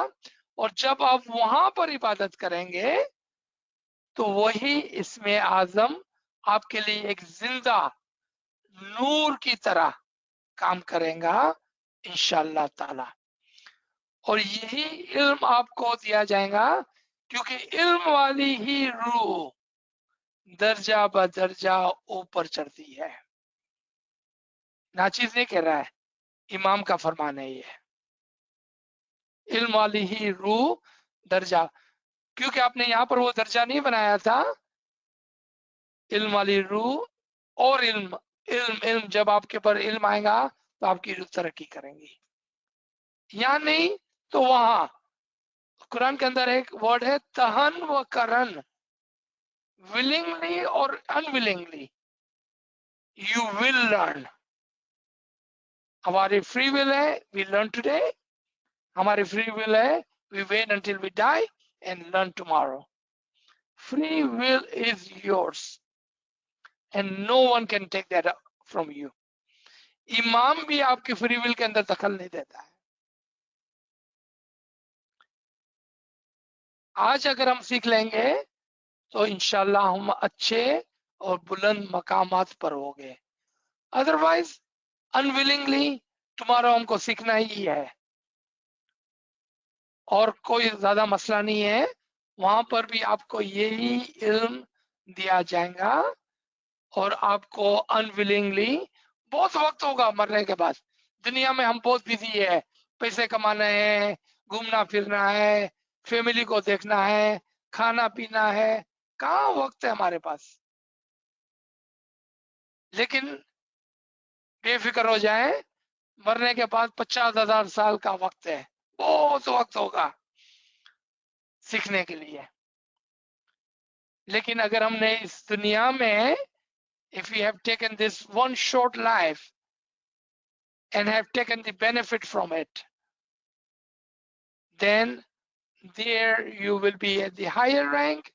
और जब आप वहां पर इबादत करेंगे तो वही इसमें आजम आपके लिए एक जिंदा नूर की तरह काम करेगा इंशाअल्लाह ताला। और यही इल्म आपको दिया जाएगा, क्योंकि इल्म वाली ही रूह दर्जा ब दर्जा ऊपर चढ़ती है। नाचीज नहीं कह रहा है, इमाम का फरमान है ये। इल्म वाली ही रूह दर्जा, क्योंकि आपने यहाँ पर वो दर्जा नहीं बनाया था, इल्म वाली रूह और इल्म इल्म इल्म जब आपके पर इल्म आएगा तो आपकी रूह तरक्की करेंगी। यहाँ नहीं तो वहां कुरान के अंदर एक वर्ड है तहन व करन, willingly or unwillingly you will learn। हमारी फ्री विल है we learn today, हमारी फ्री विल है we wait until we die and learn tomorrow। free will is yours and no one can take that from you। इमाम भी आपकी free will के अंदर दखल नहीं देता है। आज अगर हम सीख लेंगे तो इंशाल्लाह हम अच्छे और बुलंद मकामात पर होंगे। अदरवाइज अनविलिंगली तुम्हारा हमको सीखना ही है और कोई ज्यादा मसला नहीं है, वहां पर भी आपको यही इल्म दिया जाएगा और आपको अनविलिंगली बहुत वक्त होगा मरने के बाद। दुनिया में हम बहुत बिजी है, पैसे कमाना है, घूमना फिरना है, फैमिली को देखना है, खाना पीना है, कहाँ वक्त है हमारे पास। लेकिन बेफिक्र हो जाए, मरने के बाद 50,000 साल का वक्त है, बहुत वक्त होगा सीखने के लिए। लेकिन अगर हमने इस दुनिया में if we have taken this one short life and have taken the benefit from it, then there you will be at the higher rank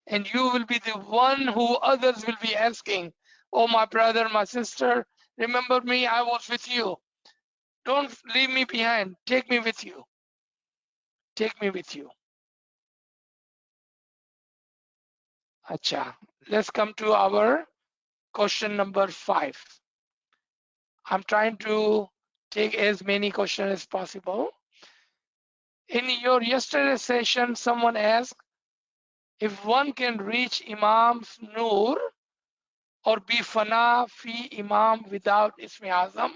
and you will be the one who others will be asking, oh my brother, my sister, remember me, I was with you, don't leave me behind, take me with you, take me with you। Acha, let's come to our question number 5। I'm trying to take as many questions as possible। In your yesterday session, someone asked if one can reach Imam's Noor or be Fana fi Imam without Ismi Azam,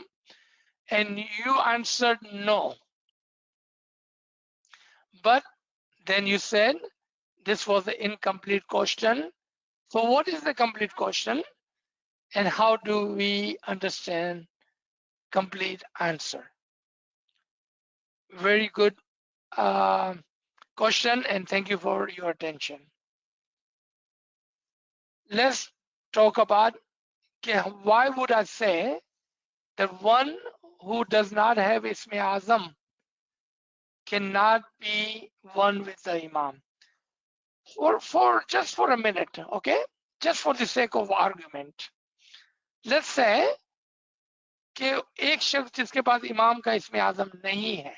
and you answered no. But then you said this was the incomplete question. So what is the complete question and how do we understand complete answer? Very good question, and thank you for your attention. Let's talk about why would I say that one who does not have Isme Azam cannot be one with the Imam. Just for a minute, okay? Just for the sake of argument. Let's say कि एक शख्स जिसके पास इमाम का इसमें आजम नहीं है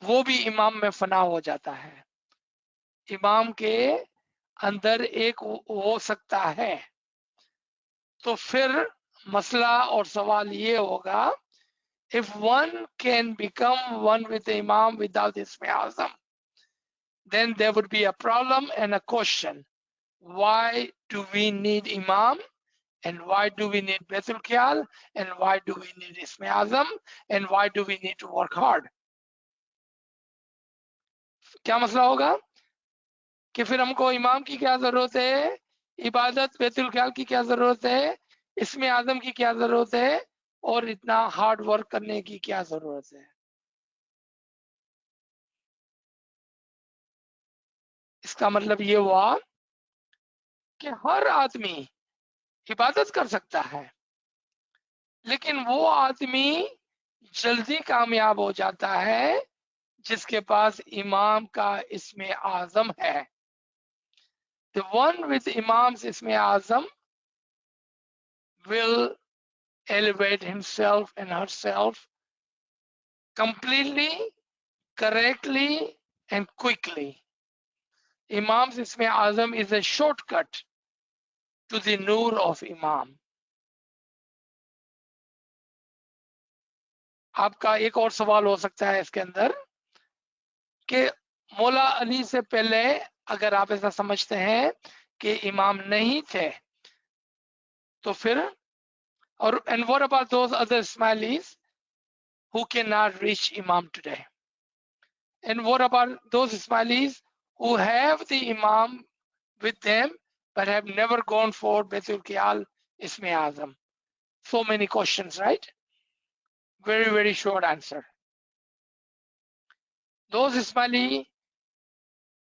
वो भी इमाम में फना हो जाता है। इमाम के अंदर एक हो सकता है, तो फिर मसला और सवाल ये होगा, if one can become one with the imam without isme azam, then there would be a problem and a question. Why do we need imam? And why do we need Baitul Khiyal? And why do we need Isme Azam? And why do we need to work hard? क्या मसला होगा कि फिर हमको इमाम की क्या जरूरत है, इबादत बैतुल ख्याल की क्या जरूरत है, इसमें आजम की क्या जरूरत है, और इतना हार्ड वर्क करने की क्या जरूरत है। इसका मतलब ये हुआ कि हर आदमी इबादत कर सकता है, लेकिन वो आदमी जल्दी कामयाब हो जाता है जिसके पास इमाम का इसमें आजम है। The one with Imam's Isme Azam will elevate himself and herself completely, correctly, and quickly. Imam's Isme Azam is a shortcut to the Noor of Imam. आपका एक और सवाल हो सकता है इसके अंदर कि मौला अली से पहले अगर आप ऐसा समझते हैं कि इमाम नहीं थे तो फिर, और and what about those other Ismailis who cannot reach Imam today? And what about those Ismailis who have the Imam with them but have never gone for Baitul Qiyal Isme Azam? So many questions, right? Very, very short answer. Those Ismaili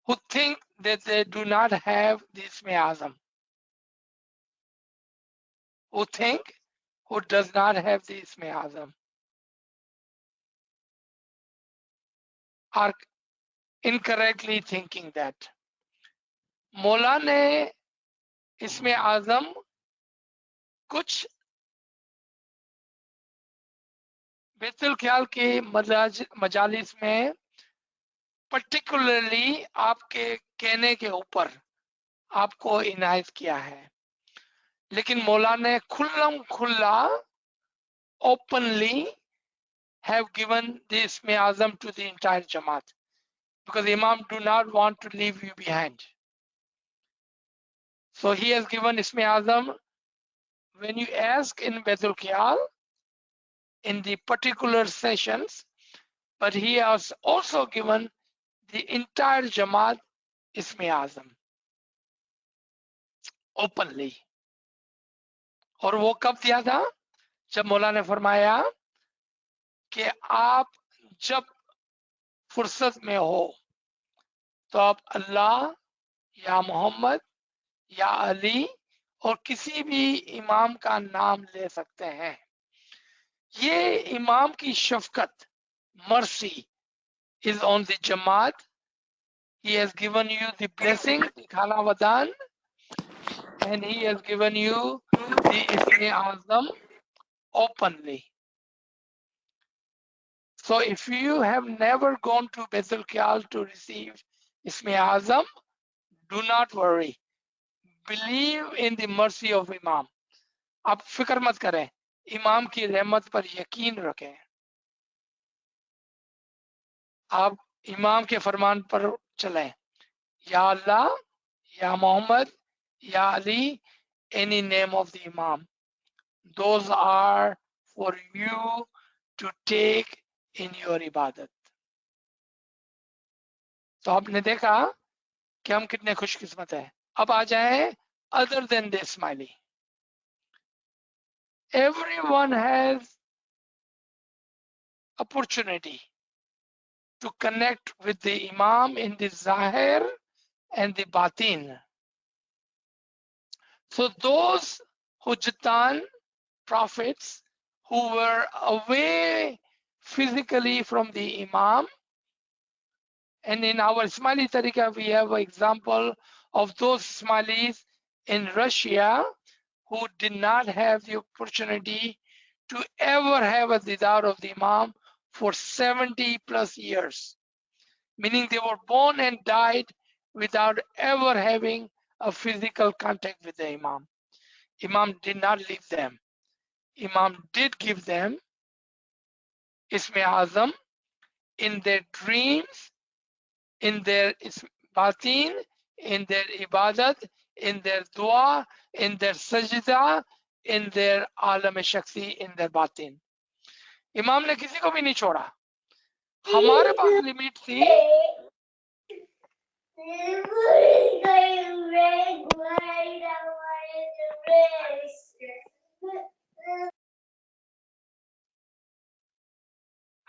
who think that they do not have the Isme Azam, who does not have the Isme Azam, are incorrectly thinking that मौला ने इसमें आजम कुछ बैतुल ख्याल के मजालिस में particularly आपके कहने के ऊपर आपको इनायत किया है, लेकिन मौला ने खुल्लम खुल्ला openly have given the Isme Azam to the entire Jamaat because Imam do not want to leave you behind. So he has given Isme Azam when you ask in Baitul Qiyal in the particular sessions, but he has also given the entire Jamaat Isme Azam openly. और वो कब दिया था? जब मौला ने फरमाया कि आप जब फुर्सत में हो तो आप अल्लाह या मोहम्मद या अली और किसी भी इमाम का नाम ले सकते हैं। ये इमाम की शफकत, mercy is on the Jamaat. He has given you the blessing, the Khala Wadan, and he has given you the Isme Azam openly. So if you have never gone to Baitul Qiyal to receive Isme Azam, do not worry. Believe in the mercy of Imam. आप फिक्र मत करें, इमाम की रहमत पर यकीन रखें। आप इमाम के फरमान पर चलें, या अल्लाह या मोहम्मद या Ali, any name of the Imam. Those are for you to take in your ibadat. तो आपने देखा कि हम कितने खुशकिस्मत हैं। अब आ जाए other than the Ismaili. Everyone has opportunity to connect with the Imam in the Zahir and the Batin. So those Hujjatan prophets who were away physically from the Imam, and in our Ismaili Tariqa we have an example of those Ismailis in Russia who did not have the opportunity to ever have a didar of the Imam for 70 plus years, meaning they were born and died without ever having a physical contact with the Imam. Imam did not leave them. Imam did give them Isme Azam in their dreams, in their batin, in their ibadat, in their dua, in their sajda, in their alam shaksi, in their batin. इमाम ने किसी को भी नहीं छोड़ा. हमारे पास limit थी.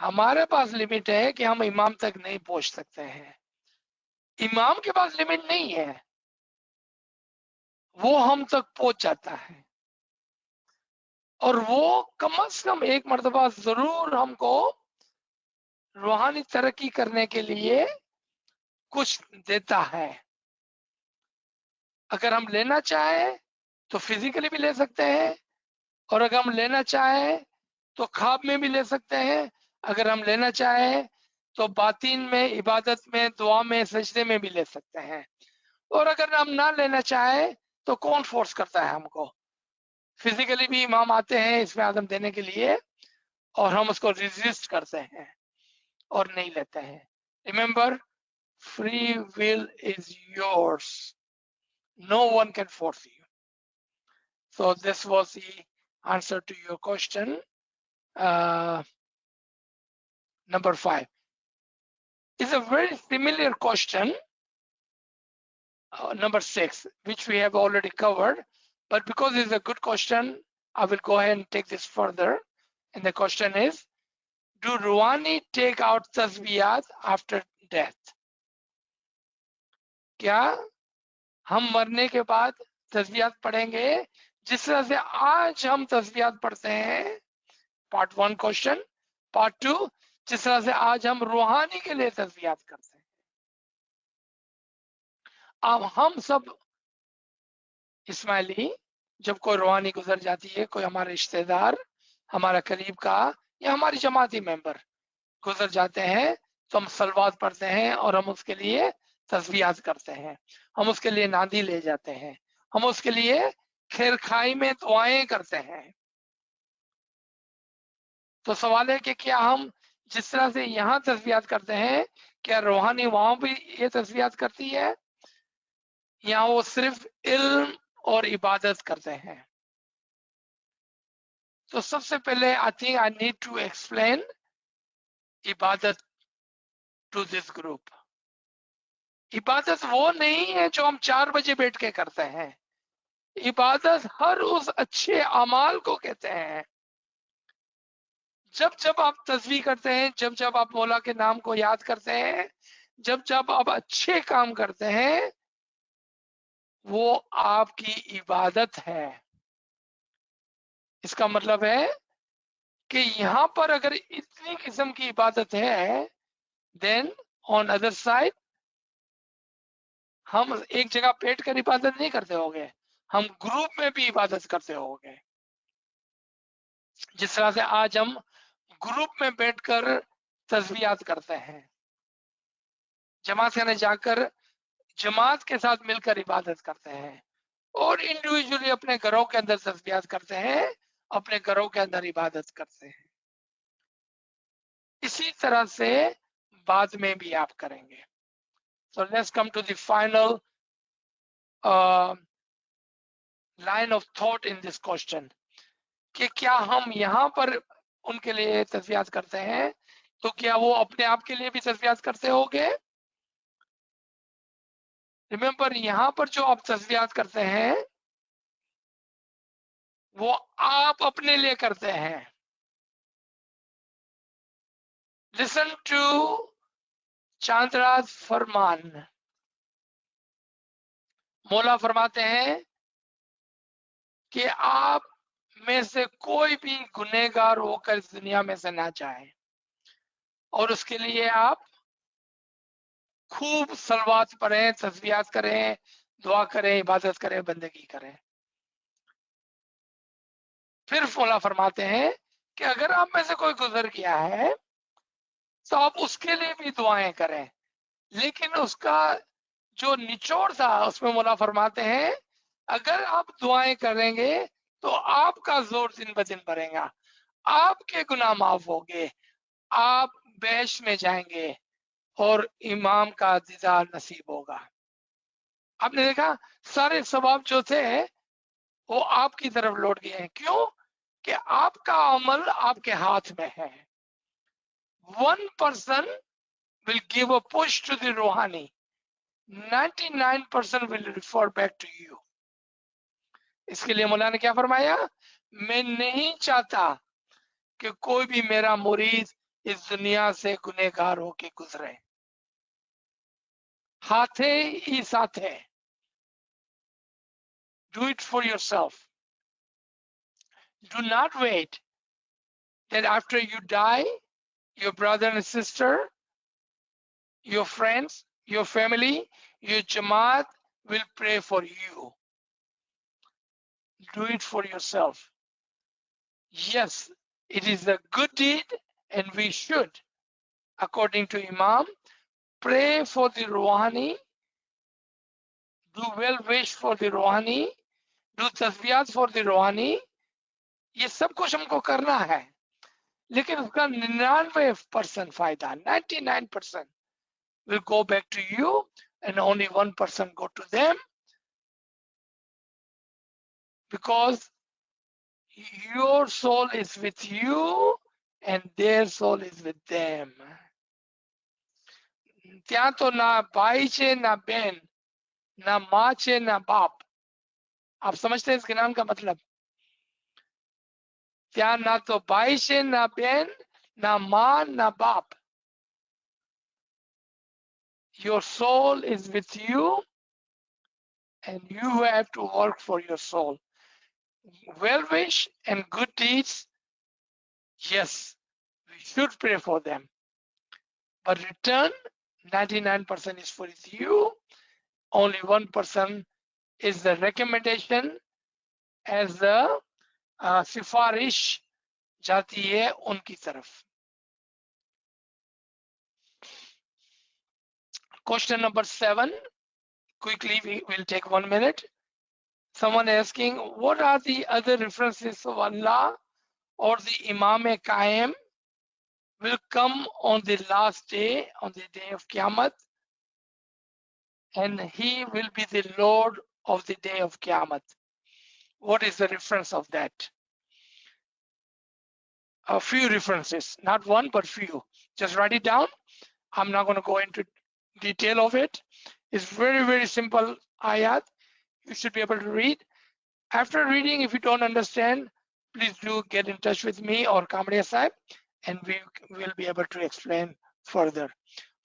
हमारे पास लिमिट है कि हम इमाम तक नहीं पहुंच सकते हैं. इमाम के पास लिमिट नहीं है, वो हम तक पहुंच जाता है, और वो कम से कम एक मर्तबा जरूर हमको रूहानी तरक्की करने के लिए कुछ देता है. अगर हम लेना चाहें तो फिजिकली भी ले सकते हैं, और अगर हम लेना चाहें तो ख्वाब में भी ले सकते हैं. अगर हम लेना चाहें तो बातिन में, इबादत में, दुआ में, सजदे में भी ले सकते हैं. और अगर हम ना लेना चाहें तो कौन फोर्स करता है हमको? फिजिकली भी इमाम आते हैं इसमें आदम देने के लिए, और हम उसको रेजिस्ट करते हैं और नहीं लेते हैं. Remember, free will is yours. No one can force you. So this was the answer to your question. Number 5 is a very similar question, number 6, which we have already covered, but because it's a good question, I will go ahead and take this further. And the question is, do Ruhani take out tasbiyat after death? क्या हम मरने के बाद तस्बीहात पढ़ेंगे जिस तरह से आज हम तस्बीहात पढ़ते हैं? Part 1 question. पार्ट 2, जिस तरह से आज हम रूहानी के लिए तस्बीहात करते हैं. अब हम सब इस्माइली जब कोई रूहानी गुजर जाती है, कोई हमारा रिश्तेदार, हमारा करीब का या हमारी जमाती मेंबर गुजर जाते हैं, तो हम सलवात पढ़ते हैं और हम उसके लिए तस्बीहात करते हैं. हम उसके लिए नादी ले जाते हैं, हम उसके लिए खैर खाई में दुआएं करते हैं. तो सवाल है कि क्या हम जिस तरह से यहाँ तस्बीहात करते हैं, क्या रूहानी वहां भी ये तस्बीहात करती है, या वो सिर्फ इल्म और इबादत करते हैं? तो सबसे पहले I think I need to explain इबादत टू दिस ग्रुप. इबादत वो नहीं है जो हम 4 बजे बैठ के करते हैं. इबादत हर उस अच्छे अमाल को कहते हैं. जब जब आप तस्बीह करते हैं, जब जब आप मौला के नाम को याद करते हैं, जब जब आप अच्छे काम करते हैं, वो आपकी इबादत है. इसका मतलब है कि यहाँ पर अगर इतनी किस्म की इबादत है, देन ऑन अदर साइड हम एक जगह बैठ कर इबादत नहीं करते होंगे, हम ग्रुप में भी इबादत करते होंगे. जिस तरह से आज हम ग्रुप में बैठकर तस्बीहात करते हैं, जमात खाने जाकर जमात के साथ मिलकर इबादत करते हैं, और इंडिविजुअली अपने घरों के अंदर तस्बीहात करते हैं, अपने घरों के अंदर इबादत करते हैं. इसी तरह से बाद में भी आप करेंगे. So let's come to the final line of thought in this question. कि क्या हम यहाँ पर उनके लिए तस्बीहात करते हैं, तो क्या वो अपने आप के लिए भी तस्बीहात करते होंगे? रिमेंबर, यहाँ पर जो आप तस्बीहात करते हैं वो आप अपने लिए करते हैं. लिसन टू चांदराज फरमान, मौला फरमाते हैं कि आप में से कोई भी गुनहगार होकर इस दुनिया में से ना जाए, और उसके लिए आप खूब सलवात पढ़ें, तस्बीहात करें, दुआ करें, इबादत करें, बंदगी करें। फिर मौला फरमाते हैं कि अगर आप में से कोई गुजर गया है तो आप उसके लिए भी दुआएं करें, लेकिन उसका जो निचोड़ था उसमें मौला फरमाते हैं अगर आप दुआएं करेंगे तो आपका जोर दिन ब दिन बढ़ेगा, आपके गुनाह माफ होंगे, आप बेहश्त में जाएंगे और इमाम का दीदार नसीब होगा। आपने देखा सारे सवाब जो थे वो आपकी तरफ लौट गए हैं। क्यों? कि आपका अमल आपके हाथ में है। 1% will give a push to the रूहानी, 99% will refer back to you। इसके लिए मौलाना ने क्या फरमाया, मैं नहीं चाहता कि कोई भी मेरा मुरीद इस दुनिया से गुनहगार होके गुजरे। हाथे ही साथे, do it for yourself, do not wait that after you die your brother and sister, your friends, your family, your jamaat will pray for you. Do it for yourself. Yes, it is a good deed and we should, according to Imam, pray for the Rouhani, do well wish for the Rouhani, do tasbiyat for the Rouhani। ये सब कुछ हमको करना है, लेकिन उसका 99% फायदा, 99% will go back to you and only 1% go to them, because your soul is with you and their soul is with them। ત્યાં તો ના ભાઈ છે ના બેન, ना माँ छे ना बाप। आप समझते हैं इसके नाम का मतलब? ત્યાં ना तो भाई छे ना बेन ना माँ ना बाप। Your soul is with you and you have to work for your soul। Well wish and good deeds, yes, we should pray for them, but return 99% is for you, only 1% is the recommendation as the सिफारिश जाती है उनकी तरफ। Question number 7, quickly we will take 1 minute। Someone asking, what are the other references of Allah or the Imam Qaim will come on the last day, on the day of Qiyamah, and he will be the Lord of the day of Qiyamah? What is the reference of that? A few references, not one but few. Just write it down. I'm not going to go into detail of it. It's very simple ayat. You should be able to read. After reading, if you don't understand, please do get in touch with me or Kamadiya Sahib, and we will be able to explain further.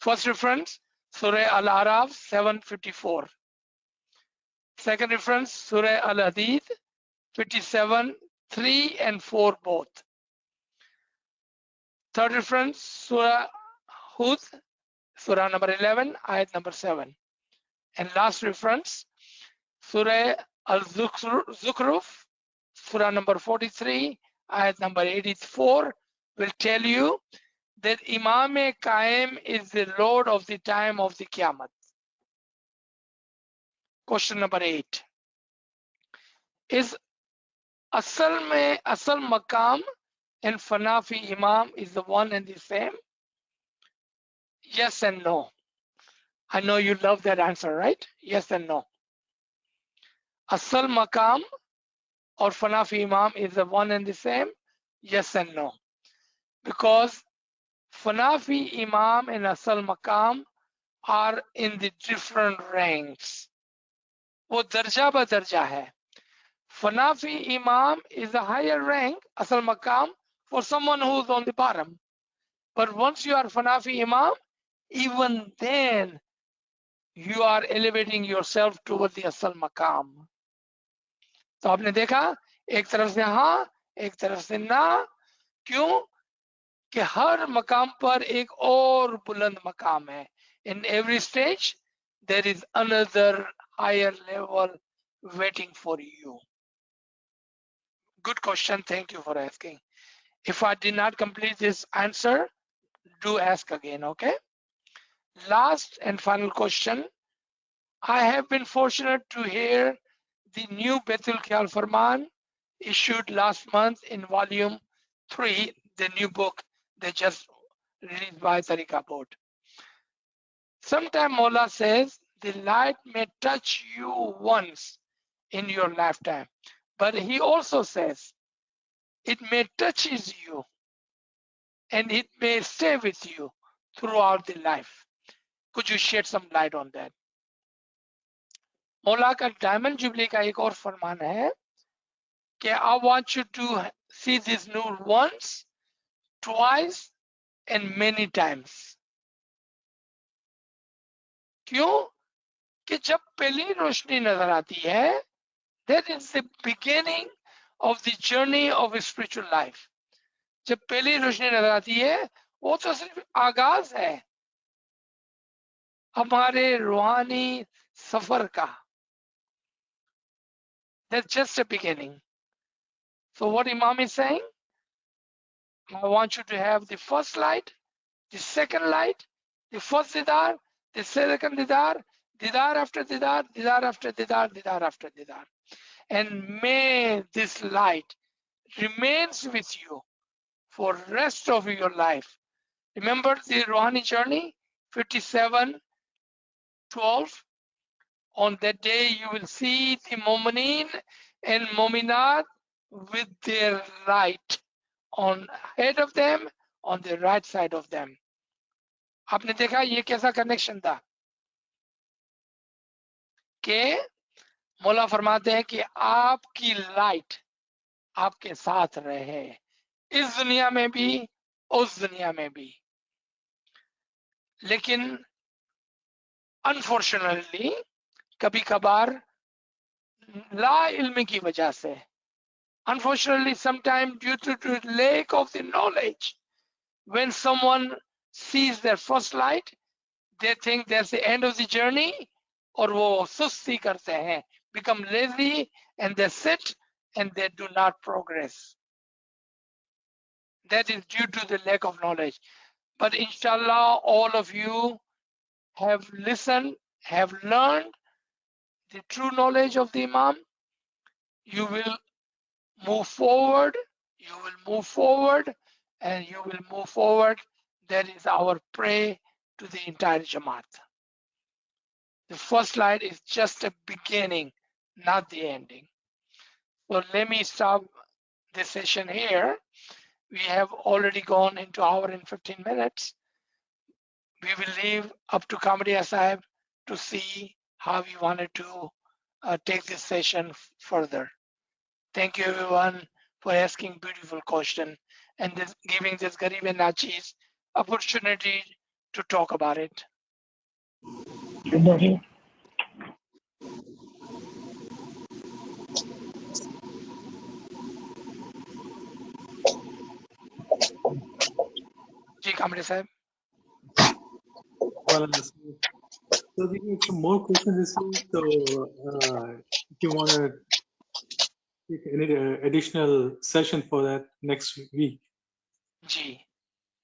First reference, Surah Al-Araf 7:54. Second reference, Surah Al-Hadid 57:3 and 4 both. Third reference, Surah Hud, Surah number 11, ayat number 7. And last reference, Surah Al-Zukhruf, Surah number 43, ayat number 84, will tell you that Imam Qaim is the Lord of the time of the Qiyamah. Question number 8. Is Asal Maqam and Fanafi Imam is the one and the same? Yes and no. I know you love that answer, right? Yes and no. Asal Maqam or Fanafi Imam is the one and the same? Yes and no. Because Fanafi Imam and Asal Maqam are in the different ranks. वो दर्जा ब दर्जा है। Fanafi Imam is a higher rank, Asal Maqam, for someone who's on the bottom. But once you are Fanafi Imam, even then you are elevating yourself toward the asal maqam. तो आपने देखा एक तरफ से हाँ, एक तरफ से ना, क्यों कि हर मकाम पर एक और बुलंद मकाम है. In every stage there is another higher level waiting for you. Good question, thank you for asking. If I did not complete this answer, do ask again, okay? Last and final question. I have been fortunate to hear the new Betul Khayal Farman issued last month in volume 3, the new book they just released by Tariqa Board. Sometimes Mola says the light may touch you once in your lifetime, but he also says it may touches you and it may stay with you throughout the life. Could you shed some light on that? मौला का diamond jubilee का एक और फरमान है कि I want you to see this nur once, twice and many times. क्यों कि जब पहली रोशनी नजर आती है, that is the beginning of the journey of a spiritual life. जब पहली रोशनी नजर आती है, वो तो सिर्फ आगाज है हमारे रूहानी सफर का. That's just a beginning. So what Imam is saying, I want you to have the first light, the second light, the first didar, the second didar, didar after didar, didar after didar, didar after didar. And may this light remains with you for rest of your life. Remember the Rouhani journey, 57:12. On that day you will see the Mu'mineen and Mu'minat with their light on ahead of them, on the right side of them. आपने देखा ये कैसा connection था कि मौला फरमाते हैं कि आपकी लाइट आपके साथ रहे इस दुनिया में भी उस दुनिया में भी. लेकिन अनफॉर्चुनेटली कभी कभार ला इल्म की वजह से, unfortunately sometimes due to lack of the knowledge, when someone sees their first light they think that's the end of the journey और वो सुस्ती करते हैं, become lazy and they sit and they do not progress. That is due to the lack of knowledge. But inshallah all of you have listened, have learned the true knowledge of the Imam. You will move forward, you will move forward, and you will move forward. That is our prayer to the entire Jamaat. The first slide is just a beginning, not the ending. So let me stop this session here. We have already gone into hour and 15 minutes. We will leave up to Kamadiya Sahib to see how we wanted to take this session further. Thank you everyone for asking beautiful question and giving this Garib and Nachis opportunity to talk about it. Ji Kamadiya Sahib. Well, so we need some more questions received. So if you want to take any additional session for that next week. Ji.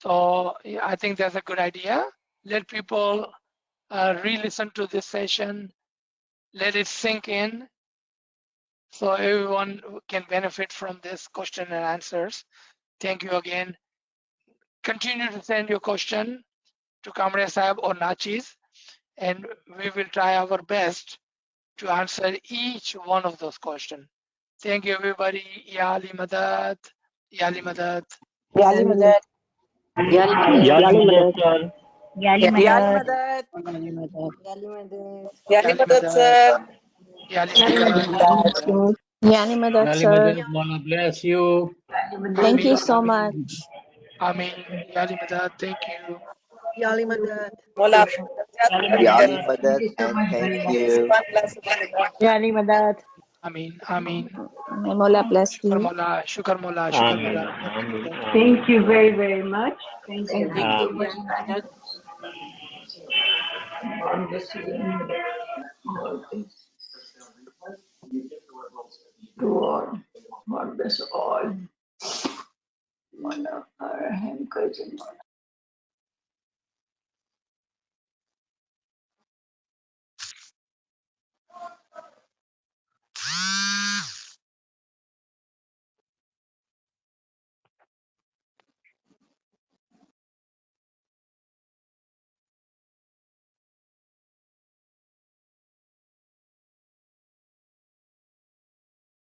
So yeah, I think that's a good idea. Let people re-listen to this session. Let it sink in so everyone can benefit from this question and answers. Thank you again. Continue to send your question to Kamadiya Sahib or Nachis, and we will try our best to answer each one of those questions. Thank you everybody. Ya Ali Madad. Ya Ali Madad. Yali Madad. Yali Madad. Yali Madad, sir. Yali Yali Madad. Madad. Yali Madad. Yali Madad. Yali Madad. Yali Madad, Yali sir. Madad, Allah bless you. Thank you Ameen, so ameen, much. ameen. Yali Madad. Thank you. Yali Madad. Yali Madad, and thank you. Yali Madad. Amin, amin. Mola plus Shukar T. Mola, shukar Mola, shukar Amin. Mola. Amin. Thank you very, very much. Thank you. God bless you. To all. God bless all. One of our handkerchiefs.